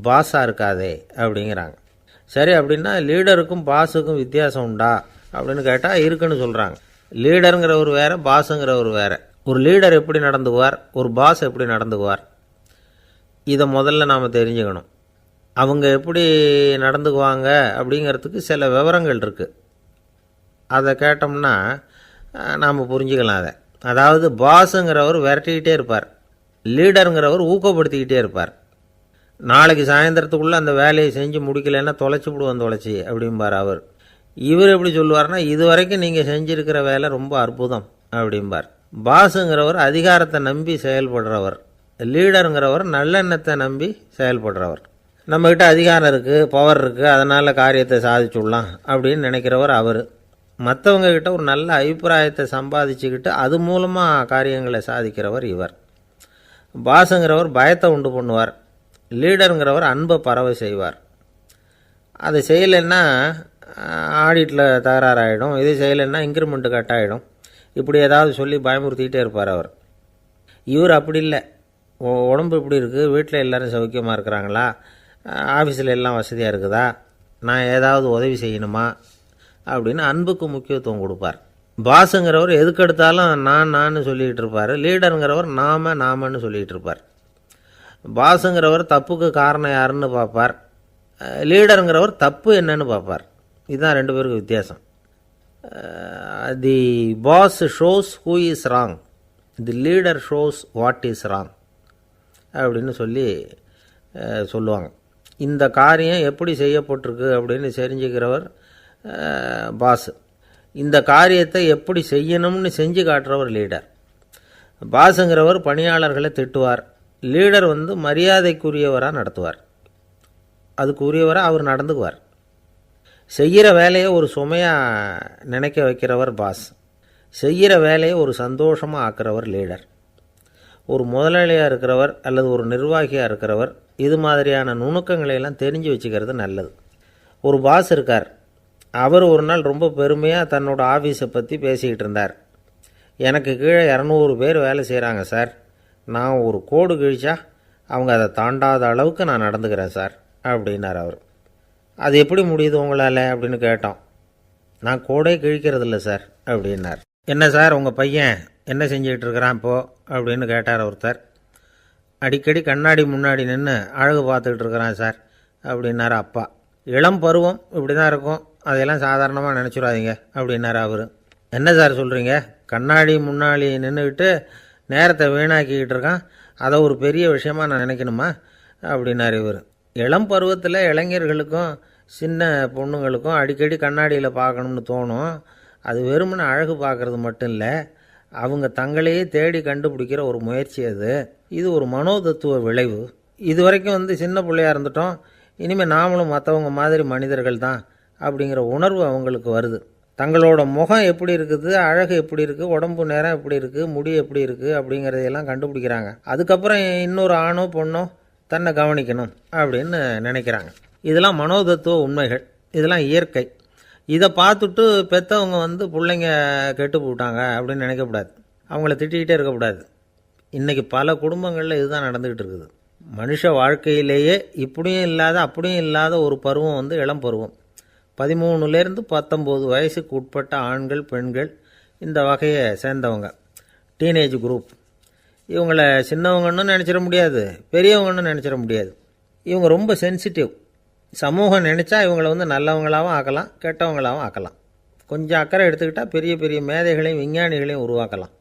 பாஸாக இருக்காதே அப்படிங்கிறாங்க. சரி, அப்படின்னா லீடருக்கும் பாஸுக்கும் வித்தியாசம் உண்டா அப்படின்னு கேட்டால் இருக்குன்னு சொல்கிறாங்க. லீடருங்கிறவர் வேறு, பாஸுங்கிறவர் வேறு. ஒரு லீடர் எப்படி நடந்துக்குவார், ஒரு பாஸ் எப்படி நடந்துக்குவார், இதை முதல்ல நாம் தெரிஞ்சுக்கணும். அவங்க எப்படி நடந்துக்குவாங்க அப்படிங்கிறதுக்கு சில விவரங்கள் இருக்குது. அதை கேட்டோம்னா நாம் புரிஞ்சுக்கலாம் அதை. அதாவது பாஸுங்கிறவர் விரட்டிக்கிட்டே இருப்பார், லீடருங்கிறவர் ஊக்கப்படுத்திக்கிட்டே இருப்பார். நாளைக்கு சாயந்தரத்துக்குள்ளே அந்த வேலையை செஞ்சு முடிக்கலைன்னா தொலைச்சி விடுவோம் தொலைச்சி அப்படிம்பார் அவர். இவர் எப்படி சொல்லுவார்னா, இது வரைக்கும் நீங்கள் செஞ்சுருக்கிற வேலை ரொம்ப அற்புதம் அப்படிம்பார். பாஸுங்கிறவர் அதிகாரத்தை நம்பி செயல்படுறவர், லீடருங்கிறவர் நல்லெண்ணத்தை நம்பி செயல்படுறவர். நம்மக்கிட்ட அதிகாரம் இருக்குது, பவர் இருக்குது, அதனால் காரியத்தை சாதிச்சுடலாம் அப்படின்னு நினைக்கிறவர் அவர். மற்றவங்கக்கிட்ட ஒரு நல்ல அபிப்பிராயத்தை சம்பாதிச்சுக்கிட்டு அது மூலமாக காரியங்களை சாதிக்கிறவர் இவர். பாஸுங்கிறவர் பயத்தை உண்டு பண்ணுவார், லீடருங்கிறவர் அன்பை பரவ செய்வார். அதை செய்யலைன்னா ஆடிட்டில் தகராறாயிடும், இது செய்யலைன்னா இன்க்ரிமெண்ட்டு கட் ஆகிடும், இப்படி ஏதாவது சொல்லி பயமுறுத்திக்கிட்டே இருப்பார் அவர். இவர் அப்படி இல்லை. உடம்பு இப்படி இருக்குது, வீட்டில் எல்லோரும் சௌக்கியமாக இருக்கிறாங்களா, ஆஃபீஸில் எல்லாம் வசதியாக இருக்குதா, நான் ஏதாவது உதவி செய்யணுமா அப்படின்னு அன்புக்கு முக்கியத்துவம் கொடுப்பார். பாஸுங்கிறவர் எதுக்கெடுத்தாலும் நான் சொல்லிகிட்டு இருப்பார், லீடருங்கிறவர் நாமன்னு சொல்லிகிட்டு இருப்பார். பாஸுங்கிறவர் தப்புக்கு காரணம் யாருன்னு பார்ப்பார், லீடருங்கிறவர் தப்பு என்னன்னு பார்ப்பார். இதுதான் ரெண்டு பேருக்கு வித்தியாசம். The boss shows who is wrong, the leader shows what is wrong அப்படின்னு சொல்லுவாங்க. இந்த காரியம் எப்படி செய்யப்பட்டிருக்கு அப்படின்னு தெரிஞ்சுக்கிறவர் பாஸ், இந்த காரியத்தை எப்படி செய்யணும்னு செஞ்சு காட்டுறவர் லீடர். பாஸுங்கிறவர் பணியாளர்களை திட்டுவார், லீடர் மரியாதைக்குரியவராக நடத்துவார், அதுக்குரியவராக அவர் நடந்துக்குவார். செய்கிற வேலையை ஒரு சுமையாக நினைக்க வைக்கிறவர் பாஸ், செய்கிற வேலையை ஒரு சந்தோஷமாக ஆக்கிறவர் லீடர். ஒரு முதலாளியாக இருக்கிறவர் அல்லது ஒரு நிர்வாகியாக இருக்கிறவர் இது மாதிரியான நுணுக்கங்களையெல்லாம் தெரிஞ்சு வச்சுக்கிறது நல்லது. ஒரு பாஸ் இருக்கார், அவர் ஒரு நாள் ரொம்ப பெருமையாக தன்னோட ஆஃபீஸை பற்றி பேசிக்கிட்டு இருந்தார். எனக்கு கீழே 200 பேர் வேலை செய்கிறாங்க சார், நான் ஒரு கோடு கிழிச்சா அவங்க அதை தாண்டாத அளவுக்கு நான் நடந்துக்கிறேன் சார் அப்படின்னார் அவர். அது எப்படி முடியுது உங்களால் அப்படின்னு கேட்டோம். நான் கோடே கிழிக்கிறதில்ல சார் அப்படின்னார். என்ன சார் உங்கள் பையன் என்ன செஞ்சுக்கிட்டு இருக்கிறான் இப்போது அப்படின்னு கேட்டார் ஒருத்தர். அடிக்கடி கண்ணாடி முன்னாடி நின்று அழகு பார்த்துக்கிட்டு இருக்கிறான் சார் அப்படின்னார் அப்பா. இளம் பருவம் இப்படி தான் இருக்கும், அதையெல்லாம் சாதாரணமாக நினச்சிடாதீங்க அப்படின்னார் அவர். என்ன சார் சொல்கிறீங்க, கண்ணாடி முன்னாடி நின்றுக்கிட்டு நேரத்தை வீணாக்கிக்கிட்டு இருக்கான், அதை ஒரு பெரிய விஷயமாக நான் நினைக்கணுமா அப்படின்னார் இவர். இளம் பருவத்தில் இளைஞர்களுக்கும் சின்ன பொண்ணுங்களுக்கும் அடிக்கடி கண்ணாடியில் பார்க்கணும்னு தோணும். அது வெறுமனே அழகு பார்க்குறது மட்டும் இல்லை, அவங்க தங்களையே தேடி கண்டுபிடிக்கிற ஒரு முயற்சி அது. இது ஒரு மனோதத்துவ விளைவு. இது வரைக்கும் சின்ன பிள்ளையாக இருந்துட்டோம், இனிமேல் நாமளும் மற்றவங்க மாதிரி மனிதர்கள் தான் அப்படிங்கிற உணர்வு அவங்களுக்கு வருது. தங்களோட முகம் எப்படி இருக்குது, அழகு எப்படி இருக்குது, உடம்பு நேரம் எப்படி இருக்குது, முடி எப்படி இருக்குது அப்படிங்கிறதையெல்லாம் கண்டுபிடிக்கிறாங்க. அதுக்கப்புறம் இன்னொரு ஆணோ பொண்ணோ தன்னை கவனிக்கணும் அப்படின்னு நினைக்கிறாங்க. இதெல்லாம் மனோதத்துவ உண்மைகள், இதெல்லாம் இயற்கை. இதை பார்த்துட்டு பெற்றவங்க பிள்ளைங்க கெட்டு போட்டாங்க அப்படின்னு நினைக்கக்கூடாது, அவங்கள திட்டிக்கிட்டே இருக்கக்கூடாது. இன்றைக்கி பல குடும்பங்களில் இதுதான் நடந்துக்கிட்டு இருக்குது. மனுஷ வாழ்க்கையிலேயே இப்படியும் இல்லாத அப்படியும் இல்லாத ஒரு பருவம் இளம் பருவம். 13லேருந்து 19 வயசுக்கு உட்பட்ட ஆண்கள் பெண்கள் இந்த வகையை சேர்ந்தவங்க, டீனேஜ் குரூப். இவங்களை சின்னவங்கன்னு நினச்சிட முடியாது, பெரியவங்கன்னு நினச்சிட முடியாது. இவங்க ரொம்ப சென்சிட்டிவ். சமூகம் நினச்சா இவங்களை நல்லவங்களாகவும் ஆக்கலாம், கெட்டவங்களாகவும் ஆக்கலாம். கொஞ்சம் அக்கறை எடுத்துக்கிட்டால் பெரிய பெரிய மேதைகளையும் விஞ்ஞானிகளையும் உருவாக்கலாம்.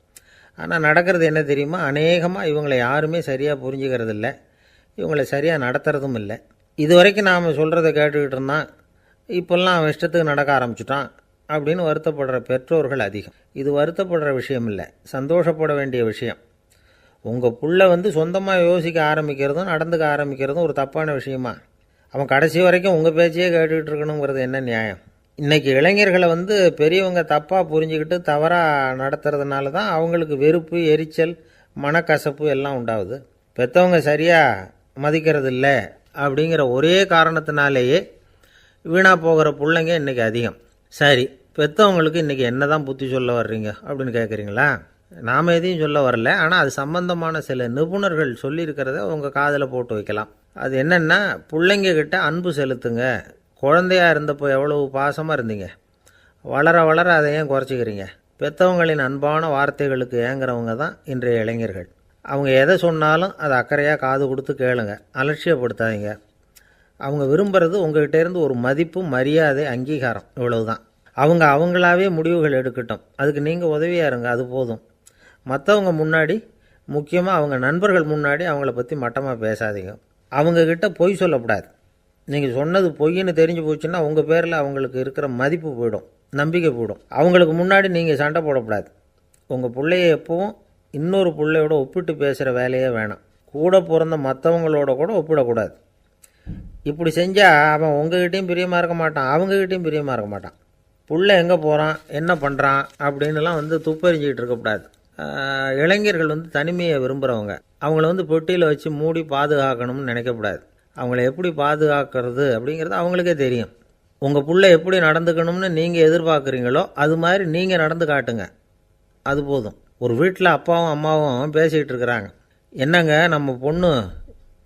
ஆனால் நடக்கிறது என்ன தெரியுமா, அநேகமாக இவங்களை யாருமே சரியாக புரிஞ்சுக்கிறது இல்லை, இவங்களை சரியாக நடத்துறதும் இல்லை. இது வரைக்கும் நாம் சொல்கிறத கேட்டுக்கிட்டு இருந்தான், இப்போல்லாம் அவன் இஷ்டத்துக்கு நடக்க ஆரம்பிச்சுட்டான் அப்படின்னு வருத்தப்படுற பெற்றோர்கள் அதிகம். இது வருத்தப்படுற விஷயம் இல்லை, சந்தோஷப்பட வேண்டிய விஷயம். உங்கள் புள்ள சொந்தமாக யோசிக்க ஆரம்பிக்கிறதும் நடந்துக்க ஆரம்பிக்கிறதும் ஒரு தப்பான விஷயமா? அவன் கடைசி வரைக்கும் உங்கள் பேச்சையே கேட்டுக்கிட்டு இருக்கணுங்கிறது என்ன நியாயம்? இன்றைக்கி இளைஞர்களை பெரியவங்க தப்பாக புரிஞ்சுக்கிட்டு தவறாக நடத்துறதுனால தான் அவங்களுக்கு வெறுப்பு, எரிச்சல், மனக்கசப்பு எல்லாம் உண்டாகுது. பெற்றவங்க சரியாக மதிக்கிறது இல்லை அப்படிங்கிற ஒரே காரணத்தினாலேயே வீணாக போகிற பிள்ளைங்க இன்றைக்கி அதிகம். சரி, பெற்றவங்களுக்கு இன்றைக்கி என்ன தான் புத்தி சொல்ல வர்றீங்க அப்படின்னு கேட்குறீங்களா? நாம் எதையும் சொல்ல வரல, ஆனால் அது சம்பந்தமான சில நிபுணர்கள் சொல்லியிருக்கிறத உங்கள் காதில் போட்டு வைக்கலாம். அது என்னென்னா, பிள்ளைங்கக்கிட்ட அன்பு செலுத்துங்க. குழந்தையாக இருந்தப்போ எவ்வளவு பாசமாக இருந்தீங்க, வளர வளர அதை ஏன் குறைச்சிக்கிறீங்க? பெற்றவங்களின் அன்பான வார்த்தைகளுக்கு ஏங்குறவங்க தான் இன்றைய இளைஞர்கள். அவங்க எதை சொன்னாலும் அதை அக்கறையாக காது கொடுத்து கேளுங்க, அலட்சியப்படுத்தாதீங்க. அவங்க விரும்புகிறது உங்கள்கிட்ட இருந்து ஒரு மதிப்பு, மரியாதை, அங்கீகாரம், இவ்வளவு தான். அவங்க அவங்களாவே முடிவுகள் எடுக்கட்டும், அதுக்கு நீங்கள் உதவியாக இருங்க, அது போதும். மற்றவங்க முன்னாடி, முக்கியமாக அவங்க நண்பர்கள் முன்னாடி அவங்கள பற்றி மட்டமாக பேசாதீங்க. அவங்கக்கிட்ட பொய் சொல்லக்கூடாது. நீங்கள் சொன்னது பொய்ன்னு தெரிஞ்சு போச்சுன்னா உங்கள் பேரில் அவங்களுக்கு இருக்கிற மதிப்பு போயிடும், நம்பிக்கை போயிடும். அவங்களுக்கு முன்னாடி நீங்கள் சண்டை போடக்கூடாது. உங்கள் பிள்ளைய எப்பவும் இன்னொரு பிள்ளையோட ஒப்பிட்டு பேசுகிற வேலையே வேணாம். கூட பிறந்த மற்றவங்களோட கூட ஒப்பிடக்கூடாது. இப்படி செஞ்சால் அவன் உங்ககிட்டையும் பிரியமாக இருக்க மாட்டான், அவங்ககிட்டையும் பிரியமாக இருக்க மாட்டான். புள்ள எங்கே போகிறான், என்ன பண்ணுறான் அப்படின்லாம் துப்பறிஞ்சிக்கிட்டு இருக்கக்கூடாது. இளைஞர்கள் தனிமையை விரும்புகிறவங்க. அவங்கள பெட்டியில் வச்சு மூடி பாதுகாக்கணும்னு நினைக்கக்கூடாது. அவங்கள எப்படி பாதுகாக்கிறது அப்படிங்கிறது அவங்களுக்கே தெரியும். உங்கள் புள்ள எப்படி நடந்துக்கணும்னு நீங்கள் எதிர்பார்க்குறீங்களோ அது மாதிரி நீங்கள் நடந்து காட்டுங்க, அது போதும். ஒரு வீட்டில் அப்பாவும் அம்மாவும் பேசிக்கிட்டு இருக்கிறாங்க. என்னங்க, நம்ம பொண்ணு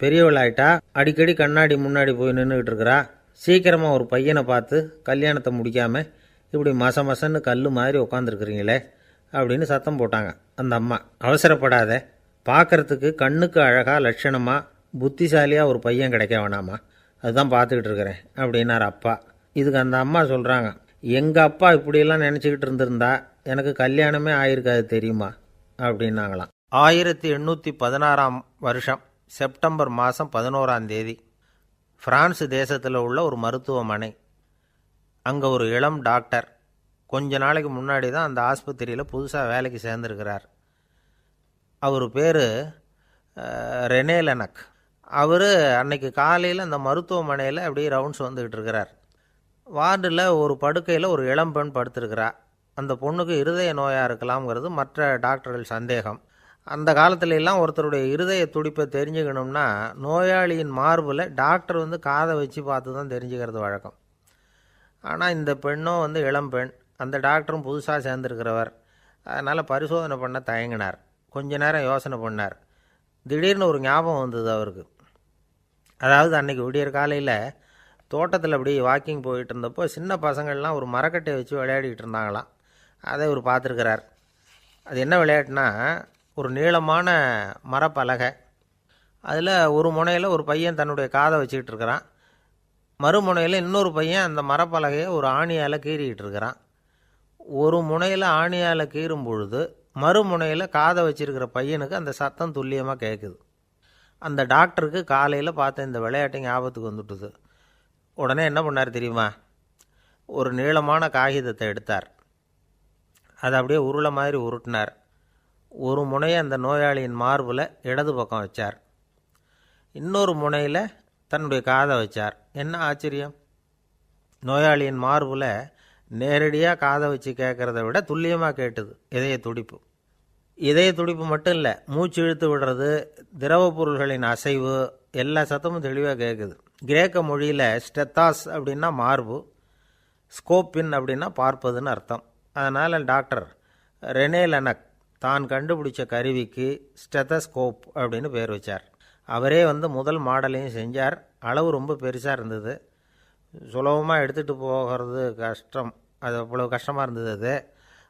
பெரியவளாயிட்டா, அடிக்கடி கண்ணாடி முன்னாடி போய் நின்றுக்கிட்டு இருக்கிறா, சீக்கிரமாக ஒரு பையனை பார்த்து கல்யாணத்தை முடிக்காமல் இப்படி மசன்னு கல் மாதிரி உட்காந்துருக்குறீங்களே அப்படின்னு சத்தம் போட்டாங்க அந்த அம்மா. அவசரப்படாத, பார்க்குறதுக்கு கண்ணுக்கு அழகாக லட்சணமாக புத்திசாலியாக ஒரு பையன் கிடைக்க வேணாமா, அதுதான் பார்த்துக்கிட்டு இருக்கிறேன் அப்படின்னார் அப்பா. இதுக்கு அந்த அம்மா சொல்கிறாங்க, எங்கள் அப்பா இப்படியெல்லாம் நினச்சிக்கிட்டு இருந்திருந்தா எனக்கு கல்யாணமே ஆயிருக்காது தெரியுமா அப்படின்னாங்களாம். 1816 வருஷம் செப்டம்பர் மாதம் 11 பிரான்ஸ் தேசத்தில் உள்ள ஒரு மருத்துவமனை. அங்கே ஒரு இளம் டாக்டர் கொஞ்ச நாளைக்கு முன்னாடி தான் அந்த ஆஸ்பத்திரியில் புதுசாக வேலைக்கு சேர்ந்துருக்கிறார். அவர் பேர் ரெனே லெனக். அவர் அன்னைக்கு காலையில் அந்த மருத்துவமனையில் அப்படியே ரவுண்ட்ஸ் வந்துக்கிட்டு இருக்கிறார். வார்டில் ஒரு படுக்கையில் ஒரு இளம்பெண் படுத்திருக்கிறார். அந்த பொண்ணுக்கு இருதய நோயாக இருக்கலாம்ங்கிறது மற்ற டாக்டர்கள் சந்தேகம். அந்த காலத்துல எல்லாம் ஒருத்தருடைய இருதய துடிப்பை தெரிஞ்சுக்கணும்னா நோயாளியின் மார்பில் டாக்டர் காதை வச்சு பார்த்து தான் தெரிஞ்சுக்கிறது வழக்கம். ஆனால் இந்த பெண்ணும் இளம்பெண், அந்த டாக்டரும் புதுசாக சேர்ந்துருக்கிறவர். அதனால் பரிசோதனை பண்ண தயங்கினார். கொஞ்ச நேரம் யோசனை பண்ணார். திடீர்னு ஒரு ஞாபகம் வந்தது அவருக்கு. அதாவது அன்றைக்கி விடியற் காலையில் தோட்டத்தில் அப்படி வாக்கிங் போயிட்டு இருந்தப்போ சின்ன பசங்கள்லாம் ஒரு மரக்கட்டையை வச்சு விளையாடிக்கிட்டு இருந்தாங்களாம். அதை இவர் பார்த்துருக்கிறார். அது என்ன விளையாட்டுனா, ஒரு நீளமான மரப்பலகை, அதில் ஒரு முனையில் ஒரு பையன் தன்னுடைய காதை வச்சுக்கிட்டு இருக்கிறான், மறுமுனையில் இன்னொரு பையன் அந்த மரப்பலகையை ஒரு ஆணியால் கீறிக்கிட்டு இருக்கிறான். ஒரு முனையில் ஆணியால் கீறும் பொழுது மறுமுனையில் காதை வச்சிருக்கிற பையனுக்கு அந்த சத்தம் துல்லியமாக கேட்குது. அந்த டாக்டருக்கு காலையில் பார்த்த இந்த விளையாட்டு ஞாபகத்துக்கு வந்துட்டுது. உடனே என்ன பண்ணார் தெரியுமா, ஒரு நீளமான காகிதத்தை எடுத்தார். அதை அப்படியே உருளை மாதிரி உருட்டினார். ஒரு முனையை அந்த நோயாளியின் மார்பில் இடது பக்கம் வச்சார், இன்னொரு முனையில் தன்னுடைய காதை வச்சார். என்ன ஆச்சரியம், நோயாளியின் மார்பில் நேரடியாக காதை வச்சு கேட்குறத விட துல்லியமாக கேட்டுது இதய துடிப்பு. இதய துடிப்பு மட்டும் இல்லை, மூச்சு இழுத்து விடுறது, திரவ பொருள்களின் அசைவு, எல்லா சத்தமும் தெளிவாக கேட்குது. கிரேக்க மொழியில் ஸ்டெத்தாஸ் அப்படின்னா மார்பு, ஸ்கோப்பின் அப்படின்னா பார்ப்பதுன்னு அர்த்தம். அதனால் டாக்டர் ரெனே லெனக் தான் கண்டுபிடிச்ச கருவிக்கு ஸ்டெத்தஸ்கோப் அப்படின்னு பேர் வச்சார். அவரே முதல் மாடலையும் செஞ்சார். அளவு ரொம்ப பெருசாக இருந்தது, சுலபமாக எடுத்துகிட்டு போகிறது கஷ்டம், அது அவ்வளோ கஷ்டமாக இருந்தது அது.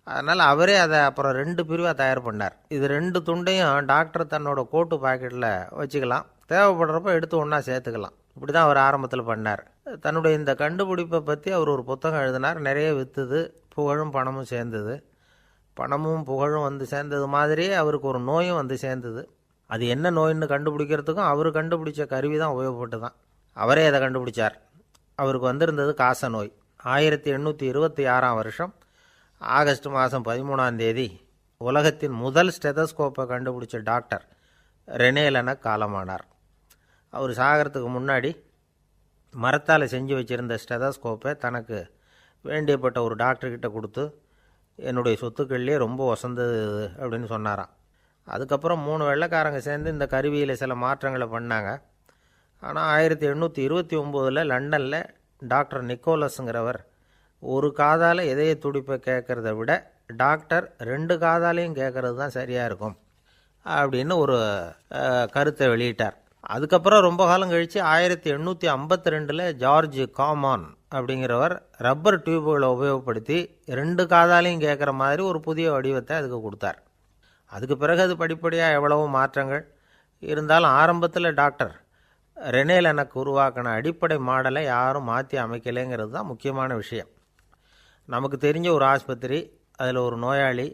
அதனால் அவரே அதை அப்புறம் 2 பிரிவாக தயார் பண்ணார். இது 2 துண்டையும் டாக்டர் தன்னோட கோட்டு பாக்கெட்டில் வச்சுக்கலாம், தேவைப்படுறப்ப எடுத்து ஒன்றா சேர்த்துக்கலாம். இப்படி தான் அவர் ஆரம்பத்தில் பண்ணார். தன்னுடைய இந்த கண்டுபிடிப்பை பற்றி அவர் ஒரு புத்தகம் எழுதினார். நிறைய விற்றுது, புகழும் பணமும் சேர்ந்தது. பணமும் புகழும் சேர்ந்தது மாதிரியே அவருக்கு ஒரு நோயும் சேர்ந்தது. அது என்ன நோயின்னு கண்டுபிடிக்கிறதுக்கும் அவர் கண்டுபிடிச்ச கருவி தான் உபயோகப்பட்டு தான். அவரே அதை கண்டுபிடிச்சார். அவருக்கு வந்திருந்தது காச நோய். 1826 வருஷம் ஆகஸ்ட் மாதம் 13 உலகத்தின் முதல் ஸ்டெதஸ்கோப்பை கண்டுபிடிச்ச டாக்டர் ரெனே லெனக் காலமானார். அவர் சாகிறதுக்கு முன்னாடி மரத்தால் செஞ்சு வச்சுருந்த ஸ்டெதஸ்கோப்பை தனக்கு வேண்டியப்பட்ட ஒரு டாக்டர்கிட்ட கொடுத்து, என்னுடைய சொத்துக்கள்லேயே ரொம்ப வசந்தது அப்படின்னு சொன்னாராம். அதுக்கப்புறம் 3 வெள்ளைக்காரங்க சேர்ந்து இந்த கருவியில் சில மாற்றங்களை பண்ணாங்க. ஆனால் 1829 லண்டனில் டாக்டர் நிக்கோலஸுங்கிறவர் ஒரு காதால் இதய துடிப்பை கேட்குறத விட டாக்டர் 2 காதாலையும் கேட்குறது தான் சரியாக இருக்கும் அப்படின்னு ஒரு கருத்தை வெளியிட்டார். அதுக்கப்புறம் ரொம்ப காலம் கழித்து 1852 ஜார்ஜ் காமான் அப்படிங்கிறவர் ரப்பர் டியூபுகளை உபயோகப்படுத்தி 2 காதாலையும் கேட்குற மாதிரி ஒரு புதிய வடிவத்தை அதுக்கு கொடுத்தார். அதுக்கு பிறகு அது படிப்படியாக எவ்வளவோ மாற்றங்கள் இருந்தாலும் ஆரம்பத்தில் டாக்டர் ரெனே லெனக் உருவாக்கின அடிப்படை மாடலை யாரும் மாற்றி அமைக்கலைங்கிறது தான் முக்கியமான விஷயம். நமக்கு தெரிஞ்ச ஒரு ஆஸ்பத்திரி, அதில் ஒரு நோயாளி,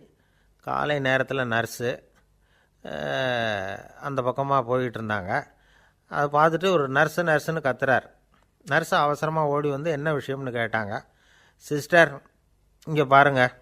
காலை நேரத்தில் நர்ஸு அந்த பக்கமாக போயிட்டு இருந்தாங்க. அதை பார்த்துட்டு ஒரு நர்ஸுன்னு கத்துறார். நர்ஸு அவசரமாக ஓடி வந்து என்ன விஷயம்னு கேட்டாங்க. சிஸ்டர், இங்கே பாருங்கள்,